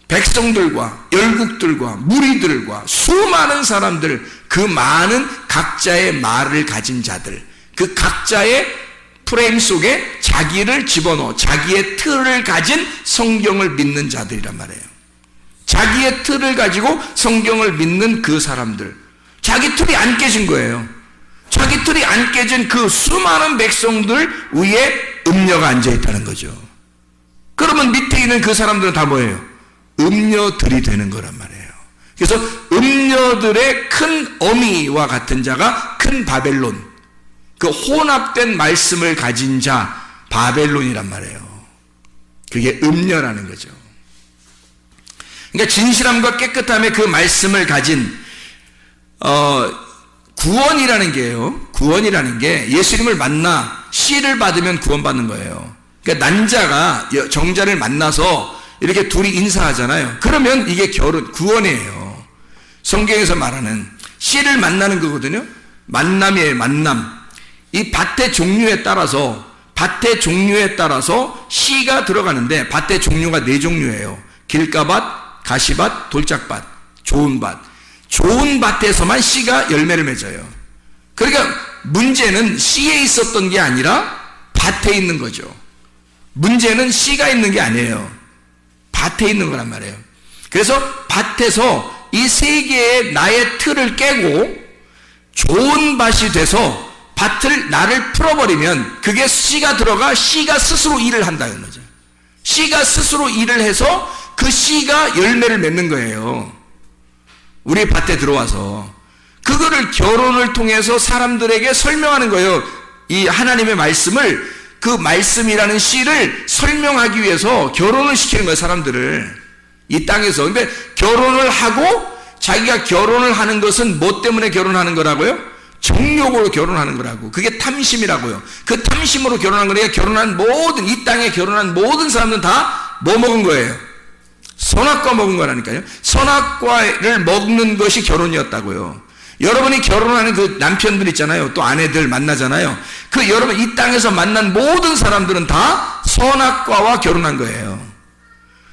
백성들과 열국들과 무리들과 수많은 사람들, 그 많은 각자의 말을 가진 자들, 그 각자의 프레임 속에 자기를 집어넣어 자기의 틀을 가진 성경을 믿는 자들이란 말이에요. 자기의 틀을 가지고 성경을 믿는 그 사람들, 자기 틀이 안 깨진 거예요. 자기 틀이 안 깨진 그 수많은 백성들 위에 음녀가 앉아있다는 거죠. 그러면 밑에 있는 그 사람들은 다 뭐예요? 음녀들이 되는 거란 말이에요. 그래서 음녀들의 큰 어미와 같은 자가 큰 바벨론, 그 혼합된 말씀을 가진 자 바벨론이란 말이에요. 그게 음녀라는 거죠. 그러니까 진실함과 깨끗함의 그 말씀을 가진 구원이라는 게요. 구원이라는 게 예수님을 만나 씨를 받으면 구원받는 거예요. 그러니까 난자가 정자를 만나서 이렇게 둘이 인사하잖아요. 그러면 이게 구원이에요. 성경에서 말하는 씨를 만나는 거거든요. 만남이에요, 만남. 이 밭의 종류에 따라서 씨가 들어가는데 밭의 종류가 4종류예요. 길가밭, 가시밭, 돌짝밭, 좋은 밭. 좋은 밭에서만 씨가 열매를 맺어요. 그러니까 문제는 씨에 있었던 게 아니라 밭에 있는 거죠. 문제는 씨가 있는 게 아니에요. 밭에 있는 거란 말이에요. 그래서 밭에서 이 세 개의 나의 틀을 깨고 좋은 밭이 돼서 나를 풀어버리면 그게 씨가 들어가 씨가 스스로 일을 한다는 거죠. 씨가 스스로 일을 해서 그 씨가 열매를 맺는 거예요. 우리 밭에 들어와서 그거를 결혼을 통해서 사람들에게 설명하는 거예요. 이 하나님의 말씀을, 그 말씀이라는 씨를 설명하기 위해서 결혼을 시키는 거예요, 사람들을. 이 땅에서. 근데 결혼을 하고 자기가 결혼을 하는 것은 뭐 때문에 결혼하는 거라고요? 정욕으로 결혼하는 거라고. 그게 탐심이라고요. 그 탐심으로 결혼한 거니까 이 땅에 결혼한 모든 사람들은 다 뭐 먹은 거예요? 선악과 먹은 거라니까요. 선악과를 먹는 것이 결혼이었다고요. 여러분이 결혼하는 그 남편들 있잖아요. 또 아내들 만나잖아요. 그 여러분 이 땅에서 만난 모든 사람들은 다 선악과와 결혼한 거예요.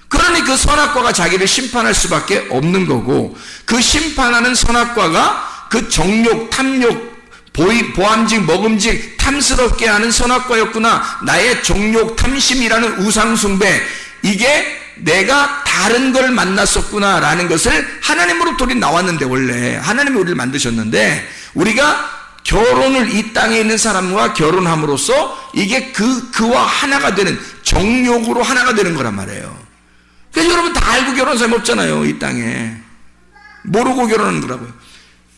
그러니 그 선악과가 자기를 심판할 수밖에 없는 거고, 그 심판하는 선악과가 그 정욕, 탐욕, 보암직, 먹음직, 탐스럽게 하는 선악과였구나. 나의 정욕, 탐심이라는 우상숭배, 이게 내가 다른 걸 만났었구나 라는 것을 하나님으로부터 우리 나왔는데, 원래 하나님이 우리를 만드셨는데, 우리가 결혼을 이 땅에 있는 사람과 결혼함으로써 이게 그와 하나가 되는, 정욕으로 하나가 되는 거란 말이에요. 그래서 여러분 다 알고 결혼한 사람이 없잖아요, 이 땅에. 모르고 결혼하는 거라고요.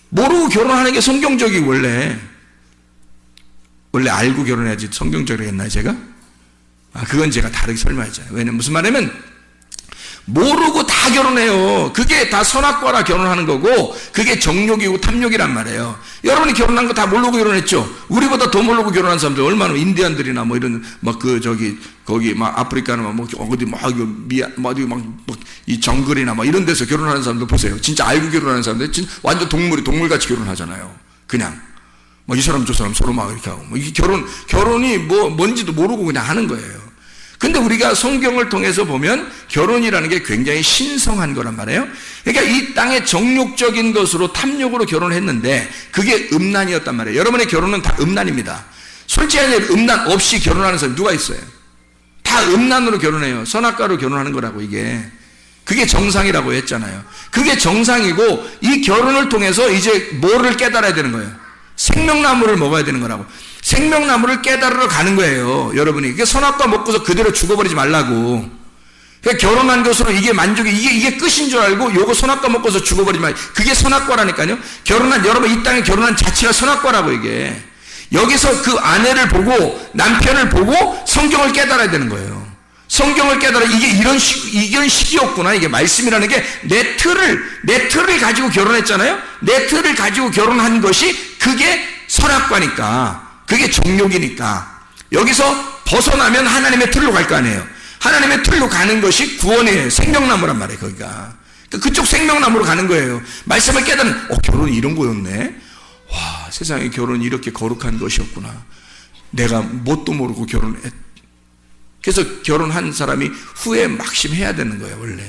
모르고 결혼하는 게 성경적이고, 원래 알고 결혼해야지 성경적이라고 했나요, 제가? 그건 제가 다르게 설명했잖아요. 왜냐면 무슨 말이냐면, 모르고 다 결혼해요. 그게 다 선악과라 결혼하는 거고, 그게 정욕이고 탐욕이란 말이에요. 여러분이 결혼한 거 다 모르고 결혼했죠? 우리보다 더 모르고 결혼한 사람들 얼마나, 인디안들이나 뭐 이런, 거기 아프리카나 이 정글이나 이런 데서 결혼하는 사람들 보세요. 진짜 알고 결혼하는 사람들, 완전 동물같이 결혼하잖아요. 그냥. 이 사람 저 사람 서로 막 이렇게 하고. 이게 결혼이 뭔지도 모르고 그냥 하는 거예요. 근데 우리가 성경을 통해서 보면 결혼이라는 게 굉장히 신성한 거란 말이에요. 그러니까 이 땅의 정욕적인 것으로 탐욕으로 결혼을 했는데 그게 음란이었단 말이에요. 여러분의 결혼은 다 음란입니다. 솔직하게 음란 없이 결혼하는 사람이 누가 있어요? 다 음란으로 결혼해요. 선악과로 결혼하는 거라고 이게. 그게 정상이라고 했잖아요. 그게 정상이고 이 결혼을 통해서 이제 뭐를 깨달아야 되는 거예요? 생명나무를 먹어야 되는 거라고. 생명나무를 깨달으러 가는 거예요. 여러분이. 이게 선악과 먹고서 그대로 죽어버리지 말라고. 그러니까 결혼한 것으로 이게 만족이, 이게 끝인 줄 알고 요거 선악과 먹고서 죽어버리지 말. 그게 선악과라니까요. 여러분 이 땅에 결혼한 자체가 선악과라고 이게. 여기서 그 아내를 보고 남편을 보고 성경을 깨달아야 되는 거예요. 성경을 깨달아 이게 이런 식이었구나. 이게 말씀이라는 게 내 틀을 가지고 결혼했잖아요. 내 틀을 가지고 결혼한 것이 그게 선악과니까. 그게 정욕이니까. 여기서 벗어나면 하나님의 틀로 갈 거 아니에요. 하나님의 틀로 가는 것이 구원이에요. 생명나무란 말이에요. 거기가. 그쪽 생명나무로 가는 거예요. 말씀을 깨달으면 결혼이 이런 거였네. 와, 세상에 결혼이 이렇게 거룩한 것이었구나. 내가 뭣도 모르고 결혼했. 그래서 결혼한 사람이 후회 막심해야 되는 거예요. 원래.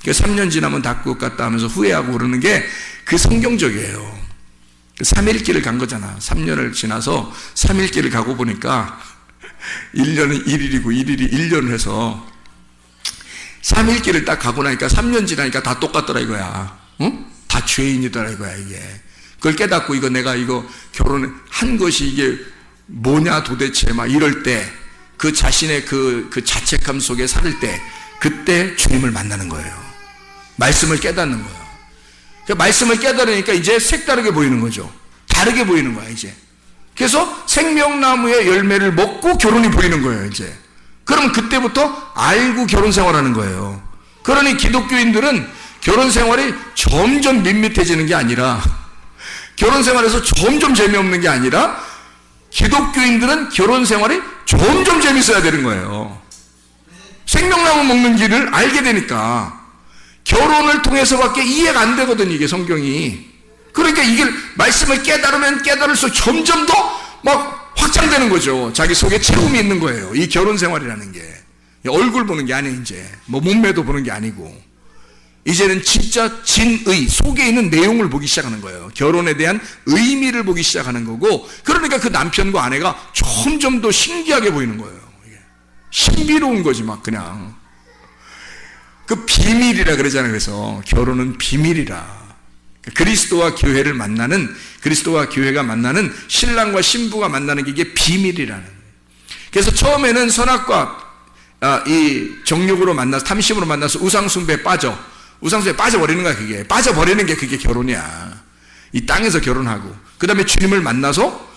3년 지나면 다 것 같다 하면서 후회하고 그러는 게 그 성경적이에요. 3일길을 간 거잖아. 3년을 지나서 3일길을 가고 보니까 1년은 1일이고 1일이 1년을 해서 3일길을 딱 가고 나니까 3년 지나니까 다 똑같더라 이거야. 응? 다 죄인이더라 이거야 이게. 그걸 깨닫고 내가 결혼한 것이 이게 뭐냐 도대체 막 이럴 때 그 자신의 그 자책감 속에 살을 때 그때 주님을 만나는 거예요. 말씀을 깨닫는 거예요. 말씀을 깨달으니까 이제 색다르게 보이는 거죠. 다르게 보이는 거야 이제. 그래서 생명나무의 열매를 먹고 결혼이 보이는 거예요 이제. 그럼 그때부터 알고 결혼 생활하는 거예요. 그러니 기독교인들은 결혼 생활이 점점 밋밋해지는 게 아니라, 결혼 생활에서 점점 재미없는 게 아니라, 기독교인들은 결혼 생활이 점점 재밌어야 되는 거예요. 생명나무 먹는 길을 알게 되니까. 결혼을 통해서밖에 이해가 안 되거든 이게 성경이. 그러니까 이게 말씀을 깨달으면 깨달을수록 점점 더 막 확장되는 거죠. 자기 속에 체험이 있는 거예요. 이 결혼 생활이라는 게. 얼굴 보는 게 아니에요 이제. 뭐 몸매도 보는 게 아니고. 이제는 진짜 진의, 속에 있는 내용을 보기 시작하는 거예요. 결혼에 대한 의미를 보기 시작하는 거고, 그러니까 그 남편과 아내가 점점 더 신기하게 보이는 거예요. 신비로운 거지 막 그냥. 그 비밀이라 그러잖아요. 그래서 결혼은 비밀이라. 그리스도와 교회를 만나는, 그리스도와 교회가 만나는, 신랑과 신부가 만나는 게 이게 비밀이라는 거예요. 그래서 처음에는 선악과 이 정욕으로 만나서, 탐심으로 만나서 우상숭배에 빠져버리는 거야 그게. 빠져버리는 게 그게 결혼이야. 이 땅에서 결혼하고 그 다음에 주님을 만나서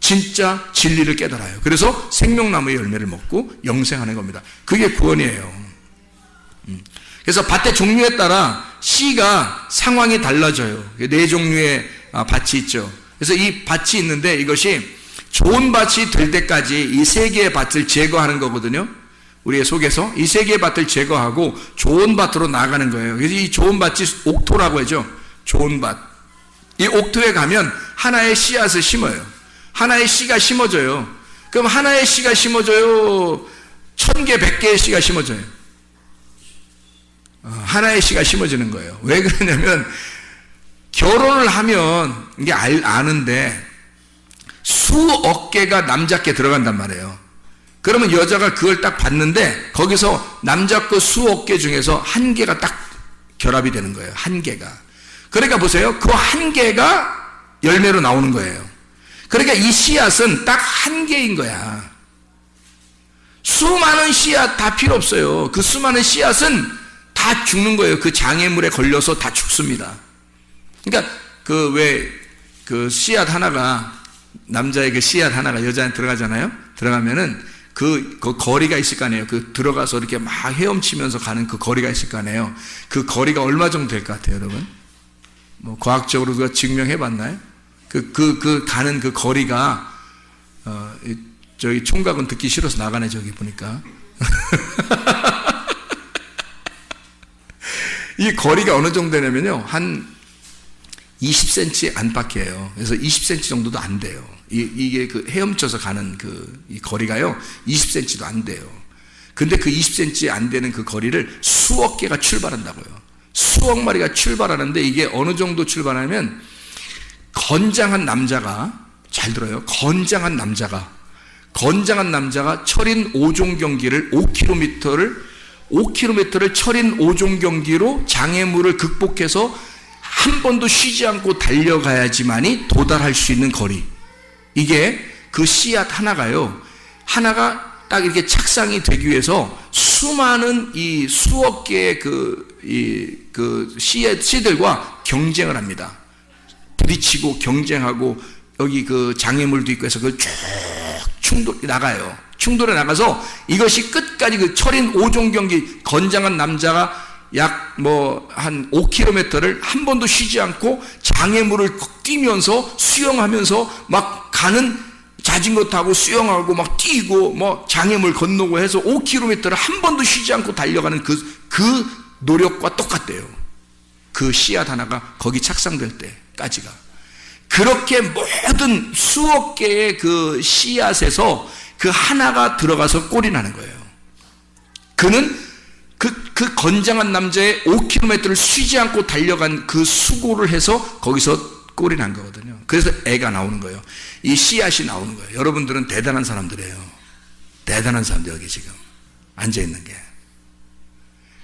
진짜 진리를 깨달아요. 그래서 생명나무의 열매를 먹고 영생하는 겁니다. 그게 구원이에요. 그래서 밭의 종류에 따라 씨가 상황이 달라져요. 4종류의 밭이 있죠. 그래서 이 밭이 있는데 이것이 좋은 밭이 될 때까지 이 3개의 밭을 제거하는 거거든요. 우리의 속에서 이 3개의 밭을 제거하고 좋은 밭으로 나아가는 거예요. 그래서 이 좋은 밭이 옥토라고 하죠. 좋은 밭. 이 옥토에 가면 하나의 씨앗을 심어요. 하나의 씨가 심어져요. 그럼 하나의 씨가 심어져요? 1000개, 100개의 씨가 심어져요? 하나의 씨가 심어지는 거예요. 왜 그러냐면 결혼을 하면 이게 아는데 수억 개가 남자께 들어간단 말이에요. 그러면 여자가 그걸 딱 봤는데 거기서 남자 거 수억 개 중에서 1개가 딱 결합이 되는 거예요. 1개가. 그러니까 보세요. 그 1개가 열매로 나오는 거예요. 그러니까 이 씨앗은 딱 1개인 거야. 수많은 씨앗 다 필요 없어요. 그 수많은 씨앗은 다 죽는 거예요. 그 장애물에 걸려서 다 죽습니다. 그러니까 그 씨앗 하나가, 남자의 그 씨앗 하나가 여자한테 들어가잖아요. 들어가면은 그 거리가 있을 거 아니에요. 그 들어가서 이렇게 막 헤엄치면서 가는 그 거리가 있을 거 아니에요. 그 거리가 얼마 정도 될 것 같아요, 여러분? 뭐 과학적으로 누가 증명해 봤나요? 가는 그 거리가, 저기 총각은 듣기 싫어서 나가네, 저기 보니까. 이 거리가 어느 정도 되냐면요, 한 20cm 안팎이에요. 그래서 20cm 정도도 안 돼요. 이게 그 헤엄쳐서 가는 이 거리가요, 20cm도 안 돼요. 근데 그 20cm 안 되는 그 거리를 수억 개가 출발한다고요. 수억 마리가 출발하는데 이게 어느 정도 출발하면 건장한 남자가, 잘 들어요. 건장한 남자가 철인 5종 경기를 5km를 철인 5종 경기로 장애물을 극복해서 한 번도 쉬지 않고 달려가야지만이 도달할 수 있는 거리. 이게 그 씨앗 하나가요. 하나가 딱 이렇게 착상이 되기 위해서 수많은 이 수억 개의 그 씨들과 경쟁을 합니다. 부딪히고 경쟁하고 여기 그 장애물도 있고 해서 그걸 쭉 충돌에 나가서 이것이 끝까지 그 철인 5종 경기 건장한 남자가 약 한 5km를 한 번도 쉬지 않고 장애물을 뛰면서 수영하면서 막 가는 자전거 타고 수영하고 막 뛰고 장애물 건너고 해서 5km를 한 번도 쉬지 않고 달려가는 그 노력과 똑같대요. 그 씨앗 하나가 거기 착상될 때까지가. 그렇게 모든 수억 개의 그 씨앗에서 그 하나가 들어가서 꼴이 나는 거예요. 그는 그 건장한 남자의 5km를 쉬지 않고 달려간 그 수고를 해서 거기서 꼴이 난 거거든요. 그래서 애가 나오는 거예요. 이 씨앗이 나오는 거예요. 여러분들은 대단한 사람들이에요. 대단한 사람들 여기 지금 앉아있는 게.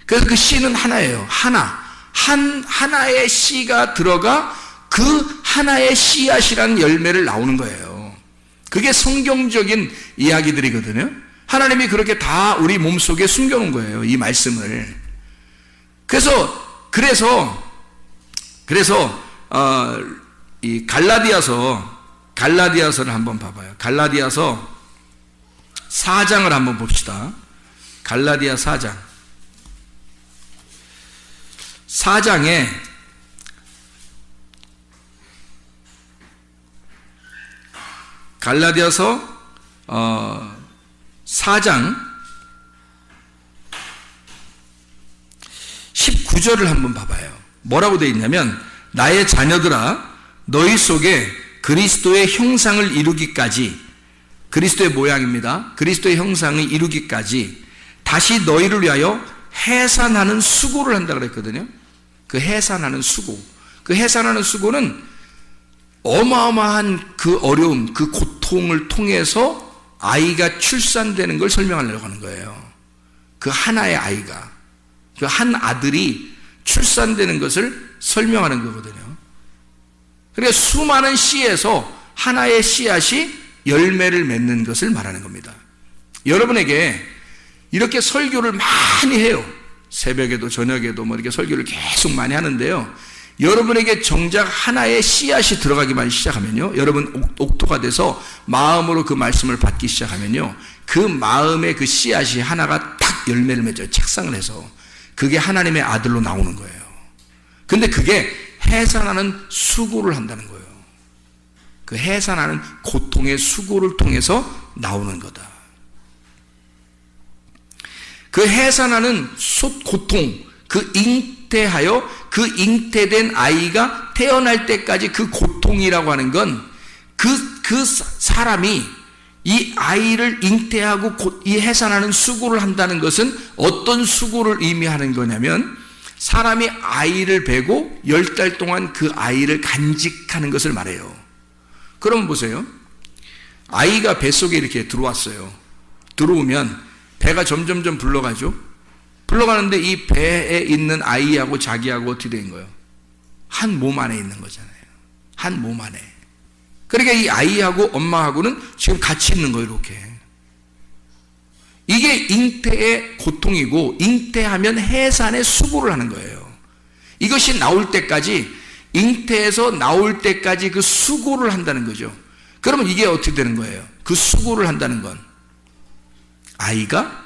그래서 그 씨는 하나예요. 하나의 씨가 들어가 그 하나의 씨앗이라는 열매를 나오는 거예요. 그게 성경적인 이야기들이거든요. 하나님이 그렇게 다 우리 몸속에 숨겨놓은 거예요. 이 말씀을. 그래서 이 갈라디아서를 한번 봐봐요. 갈라디아서 4장을 한번 봅시다. 갈라디아 4장. 4장에 갈라디아서 4장 19절을 한번 봐봐요. 뭐라고 되어 있냐면 나의 자녀들아 너희 속에 그리스도의 형상을 이루기까지, 그리스도의 모양입니다. 그리스도의 형상을 이루기까지 다시 너희를 위하여 해산하는 수고를 한다 그랬거든요. 그 해산하는 수고. 그 해산하는 수고는 어마어마한 그 어려움, 그 고통을 통해서 아이가 출산되는 걸 설명하려고 하는 거예요. 그 하나의 아이가, 그 한 아들이 출산되는 것을 설명하는 거거든요. 그러니까 수많은 씨에서 하나의 씨앗이 열매를 맺는 것을 말하는 겁니다. 여러분에게 이렇게 설교를 많이 해요. 새벽에도 저녁에도 이렇게 설교를 계속 많이 하는데요. 여러분에게 정작 하나의 씨앗이 들어가기만 시작하면요, 여러분 옥토가 돼서 마음으로 그 말씀을 받기 시작하면요, 그 마음의 그 씨앗이 하나가 딱 열매를 맺어요. 착상을 해서. 그게 하나님의 아들로 나오는 거예요. 근데 그게 해산하는 수고를 한다는 거예요. 그 해산하는 고통의 수고를 통해서 나오는 거다. 그 해산하는 고통, 그 잉태하여 그 잉태된 아이가 태어날 때까지 그 고통이라고 하는 건 그 사람이 이 아이를 잉태하고 이 해산하는 수고를 한다는 것은 어떤 수고를 의미하는 거냐면 사람이 아이를 베고 10달 동안 그 아이를 간직하는 것을 말해요. 그러면 보세요. 아이가 뱃속에 이렇게 들어왔어요. 들어오면 배가 점점점 불러가죠. 불러가는데 이 배에 있는 아이하고 자기하고 어떻게 된 거예요? 한 몸 안에 있는 거잖아요. 한 몸 안에. 그러니까 이 아이하고 엄마하고는 지금 같이 있는 거예요. 이렇게. 이게 잉태의 고통이고, 잉태하면 해산의 수고를 하는 거예요. 이것이 나올 때까지, 잉태에서 나올 때까지 그 수고를 한다는 거죠. 그러면 이게 어떻게 되는 거예요? 그 수고를 한다는 건 아이가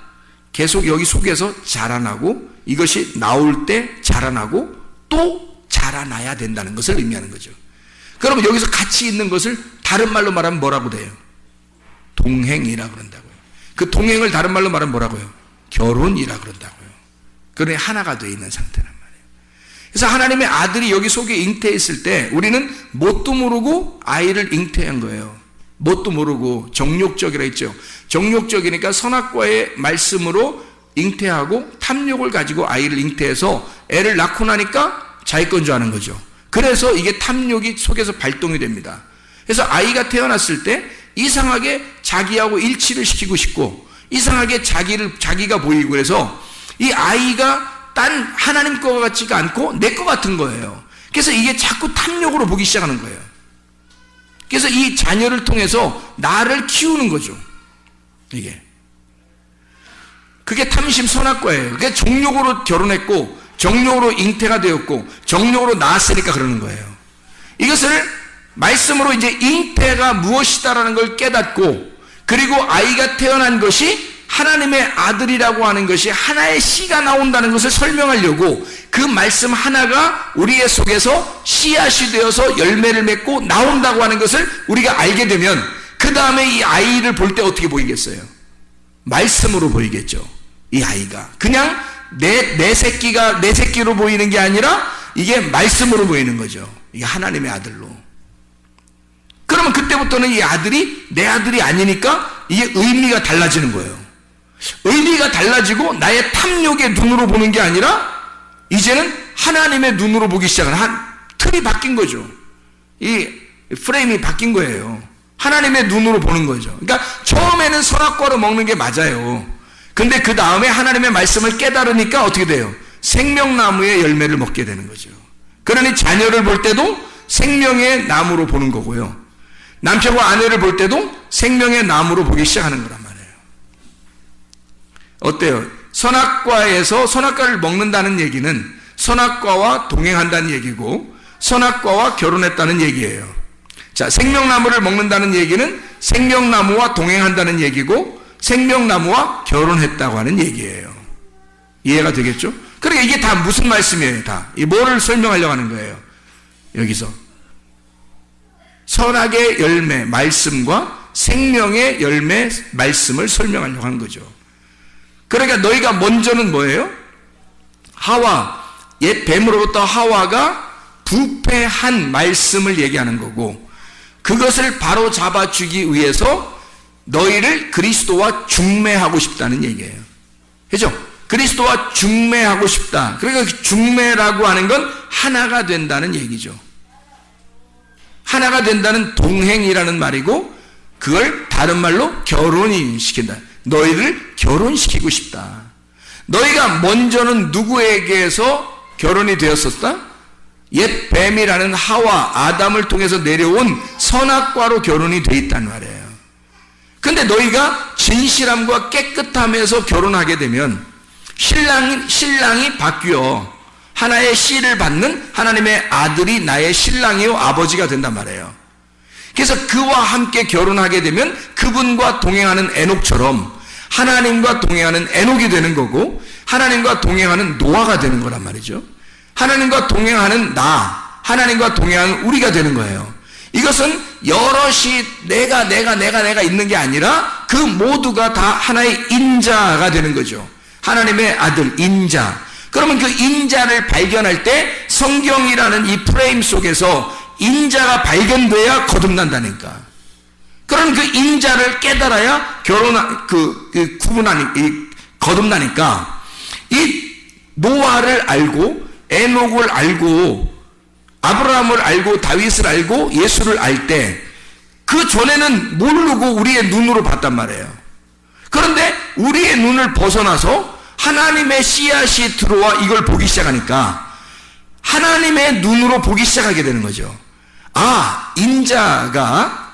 계속 여기 속에서 자라나고, 이것이 나올 때 자라나고 또 자라나야 된다는 것을 의미하는 거죠. 그러면 여기서 같이 있는 것을 다른 말로 말하면 뭐라고 돼요? 동행이라 그런다고요. 그 동행을 다른 말로 말하면 뭐라고요? 결혼이라 그런다고요. 그러니 하나가 되어 있는 상태란 말이에요. 그래서 하나님의 아들이 여기 속에 잉태했을 때 우리는 뭣도 모르고 아이를 잉태한 거예요. 뭣도 모르고 정욕적이라 했죠. 정욕적이니까 선악과의 말씀으로 잉태하고 탐욕을 가지고 아이를 잉태해서 애를 낳고 나니까 자기 건 줄 아는 거죠. 그래서 이게 탐욕이 속에서 발동이 됩니다. 그래서 아이가 태어났을 때 이상하게 자기하고 일치를 시키고 싶고 이상하게 자기가 보이고 그래서 이 아이가 딴 하나님 거 같지가 않고 내 거 같은 거예요. 그래서 이게 자꾸 탐욕으로 보기 시작하는 거예요. 그래서 이 자녀를 통해서 나를 키우는 거죠. 그게 탐심 선악과예요. 그게 정욕으로 결혼했고 정욕으로 잉태가 되었고 정욕으로 낳았으니까 그러는 거예요. 이것을 말씀으로 이제 잉태가 무엇이다라는 걸 깨닫고 그리고 아이가 태어난 것이 하나님의 아들이라고 하는 것이 하나의 씨가 나온다는 것을 설명하려고 그 말씀 하나가 우리의 속에서 씨앗이 되어서 열매를 맺고 나온다고 하는 것을 우리가 알게 되면 그 다음에 이 아이를 볼 때 어떻게 보이겠어요? 말씀으로 보이겠죠. 이 아이가 그냥 내 새끼로 보이는 게 아니라 이게 말씀으로 보이는 거죠. 이게 하나님의 아들로. 그러면 그때부터는 이 아들이 내 아들이 아니니까 이게 의미가 달라지는 거예요. 의미가 달라지고 나의 탐욕의 눈으로 보는 게 아니라 이제는 하나님의 눈으로 보기 시작하는 틀이 바뀐 거죠. 이 프레임이 바뀐 거예요. 하나님의 눈으로 보는 거죠. 그러니까 처음에는 선악과로 먹는 게 맞아요. 근데 그 다음에 하나님의 말씀을 깨달으니까 어떻게 돼요? 생명나무의 열매를 먹게 되는 거죠. 그러니 자녀를 볼 때도 생명의 나무로 보는 거고요. 남편과 아내를 볼 때도 생명의 나무로 보기 시작하는 거란 말이에요. 어때요? 선악과에서 선악과를 먹는다는 얘기는 선악과와 동행한다는 얘기고 선악과와 결혼했다는 얘기예요. 자, 생명나무를 먹는다는 얘기는 생명나무와 동행한다는 얘기고 생명나무와 결혼했다고 하는 얘기예요. 이해가 되겠죠? 그러니까 이게 다 무슨 말씀이에요? 다. 이 뭐를 설명하려고 하는 거예요? 여기서 선악의 열매 말씀과 생명의 열매 말씀을 설명하려고 하는 거죠. 그러니까 너희가 먼저는 뭐예요? 하와, 옛 뱀으로부터 하와가 부패한 말씀을 얘기하는 거고 그것을 바로 잡아주기 위해서 너희를 그리스도와 중매하고 싶다는 얘기예요. 그죠? 그리스도와 중매하고 싶다. 그러니까 중매라고 하는 건 하나가 된다는 얘기죠. 하나가 된다는 동행이라는 말이고 그걸 다른 말로 결혼이 시킨다. 너희를 결혼시키고 싶다. 너희가 먼저는 누구에게서 결혼이 되었었다? 옛 뱀이라는 하와 아담을 통해서 내려온 선악과로 결혼이 돼 있단 말이에요. 근데 너희가 진실함과 깨끗함에서 결혼하게 되면 신랑이 바뀌어 하나의 씨를 받는 하나님의 아들이 나의 신랑이요 아버지가 된단 말이에요. 그래서 그와 함께 결혼하게 되면 그분과 동행하는 에녹처럼 하나님과 동행하는 에녹이 되는 거고 하나님과 동행하는 노아가 되는 거란 말이죠. 하나님과 동행하는 하나님과 동행하는 우리가 되는 거예요. 이것은 여럿이 내가 있는 게 아니라 그 모두가 다 하나의 인자가 되는 거죠. 하나님의 아들 인자. 그러면 그 인자를 발견할 때 성경이라는 이 프레임 속에서 인자가 발견돼야 거듭난다니까. 그럼 그 인자를 깨달아야 거듭나니까 이 노아를 알고 에녹을 알고 아브라함을 알고 다윗을 알고 예수를 알 때 그 전에는 모르고 우리의 눈으로 봤단 말이에요. 그런데 우리의 눈을 벗어나서 하나님의 씨앗이 들어와 이걸 보기 시작하니까 하나님의 눈으로 보기 시작하게 되는 거죠. 아, 인자가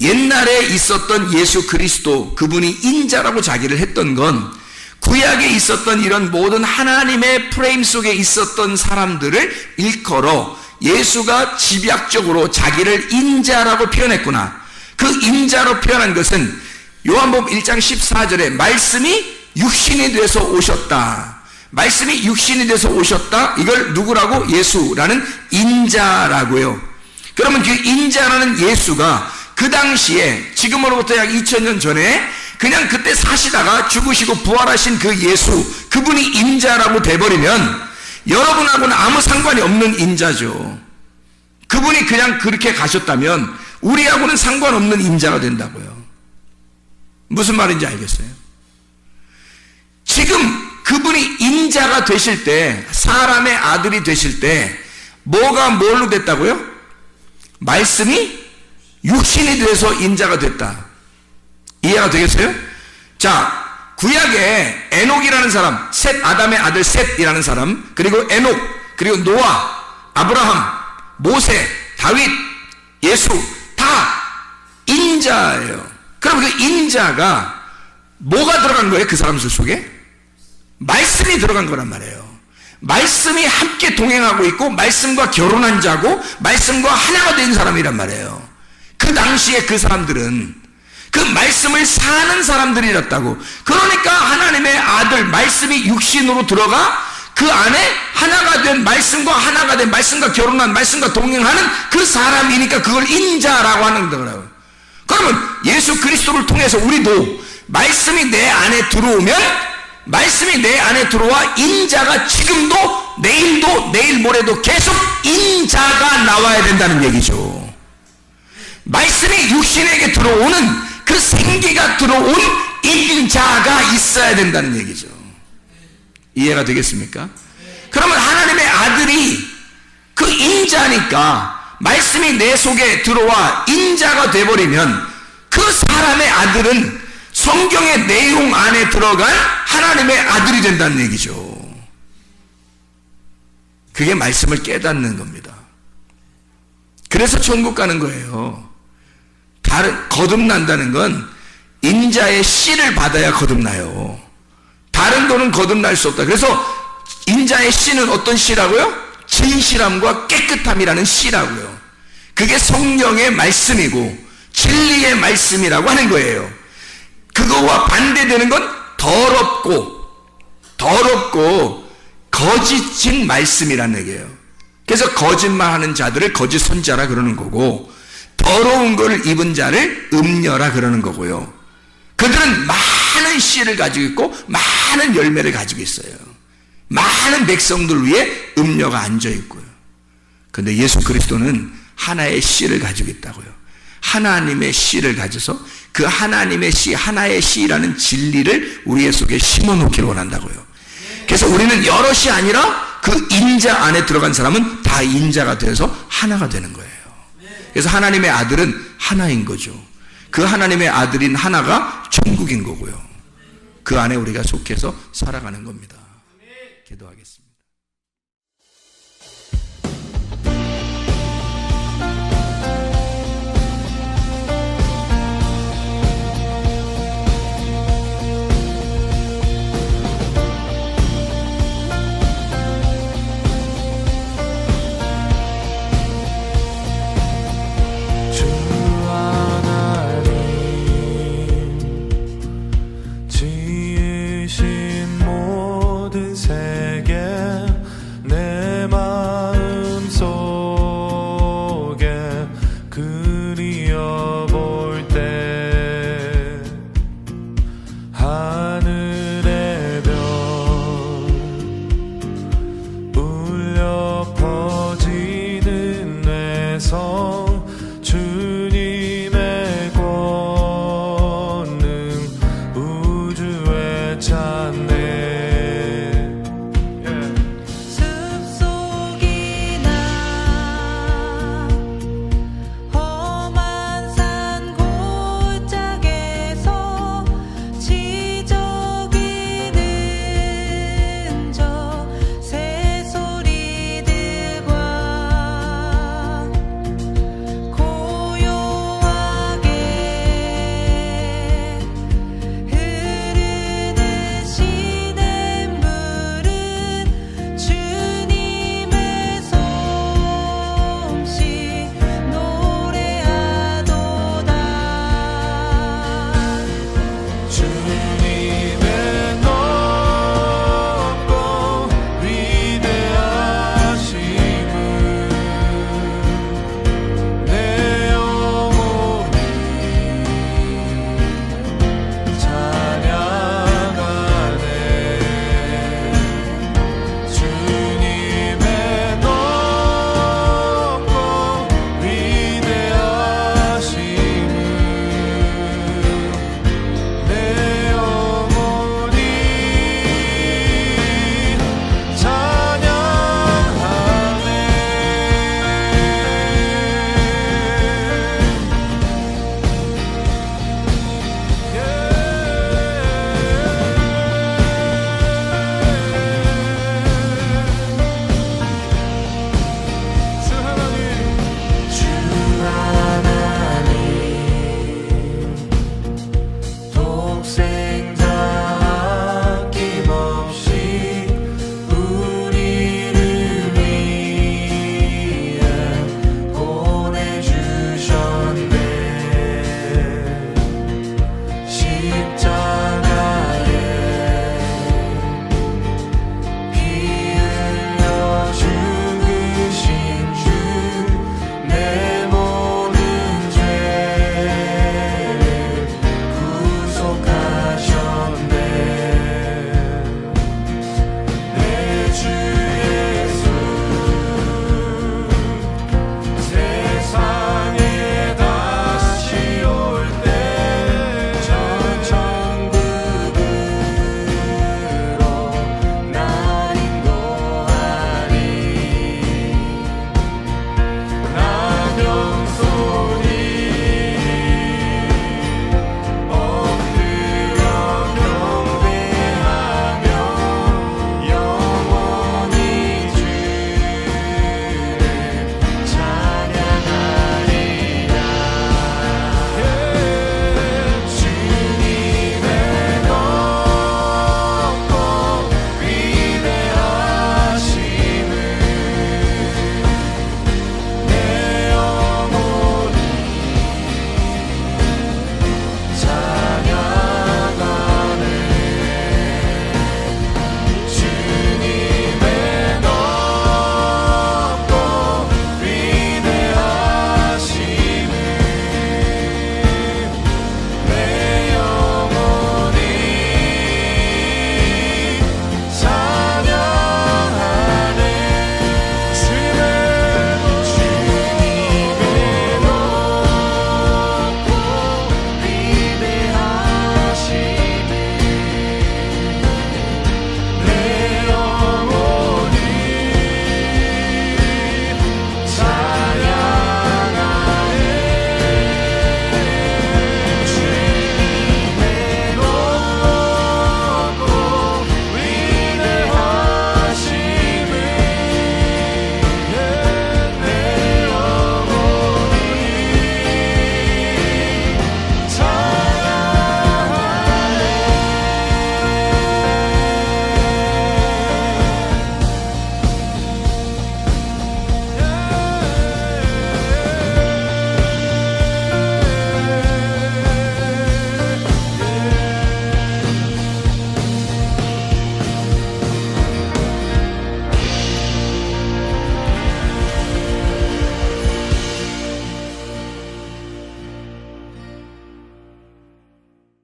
옛날에 있었던 예수 그리스도 그분이 인자라고 자기를 했던 건 구약에 있었던 이런 모든 하나님의 프레임 속에 있었던 사람들을 일컬어 예수가 집약적으로 자기를 인자라고 표현했구나. 그 인자로 표현한 것은 요한복음 1장 14절에 말씀이 육신이 돼서 오셨다. 말씀이 육신이 돼서 오셨다. 이걸 누구라고? 예수라는 인자라고요. 그러면 그 인자라는 예수가 그 당시에 지금으로부터 약 2000년 전에 그냥 그때 사시다가 죽으시고 부활하신 그 예수, 그분이 인자라고 돼버리면 여러분하고는 아무 상관이 없는 인자죠. 그분이 그냥 그렇게 가셨다면 우리하고는 상관없는 인자가 된다고요. 무슨 말인지 알겠어요? 지금 그분이 인자가 되실 때, 사람의 아들이 되실 때 뭐가 뭘로 됐다고요? 말씀이 육신이 돼서 인자가 됐다. 이해가 되겠어요? 자, 구약에 에녹이라는 사람, 아담의 아들 셋이라는 사람, 그리고 에녹, 그리고 노아, 아브라함, 모세, 다윗, 예수 다 인자예요. 그럼 그 인자가 뭐가 들어간 거예요? 그 사람들 속에? 말씀이 들어간 거란 말이에요. 말씀이 함께 동행하고 있고 말씀과 결혼한 자고 말씀과 하나가 된 사람이란 말이에요. 그 당시에 그 사람들은 그 말씀을 사는 사람들이었다고. 그러니까 하나님의 아들 말씀이 육신으로 들어가 그 안에 하나가 된 말씀과 하나가 된 말씀과 결혼한 말씀과 동행하는 그 사람이니까 그걸 인자라고 하는 거라고요. 그러면 예수 그리스도를 통해서 우리도 말씀이 내 안에 들어오면, 말씀이 내 안에 들어와 인자가 지금도 내일도 내일 모레도 계속 인자가 나와야 된다는 얘기죠. 말씀이 육신에게 들어오는 그 생기가 들어온 인자가 있어야 된다는 얘기죠. 이해가 되겠습니까? 그러면 하나님의 아들이 그 인자니까 말씀이 내 속에 들어와 인자가 돼버리면 그 사람의 아들은 성경의 내용 안에 들어간 하나님의 아들이 된다는 얘기죠. 그게 말씀을 깨닫는 겁니다. 그래서 천국 가는 거예요. 거듭난다는 건 인자의 씨를 받아야 거듭나요. 다른 거는 거듭날 수 없다. 그래서 인자의 씨는 어떤 씨라고요? 진실함과 깨끗함이라는 씨라고요. 그게 성령의 말씀이고 진리의 말씀이라고 하는 거예요. 그거와 반대되는 건 더럽고 거짓인 말씀이라는 얘기예요. 그래서 거짓말하는 자들을 거짓 선자라 그러는 거고, 더러운 것을 입은 자를 음녀라 그러는 거고요. 그들은 많은 씨를 가지고 있고 많은 열매를 가지고 있어요. 많은 백성들 위에 음녀가 앉아 있고요. 그런데 예수 그리스도는 하나의 씨를 가지고 있다고요. 하나님의 씨를 가져서 그 하나님의 씨, 하나의 씨라는 진리를 우리의 속에 심어놓기를 원한다고요. 그래서 우리는 여럿이 아니라 그 인자 안에 들어간 사람은 다 인자가 되어서 하나가 되는 거예요. 그래서 하나님의 아들은 하나인 거죠. 그 하나님의 아들인 하나가 천국인 거고요. 그 안에 우리가 속해서 살아가는 겁니다. 기도하겠습니다. 지으신 모든 세계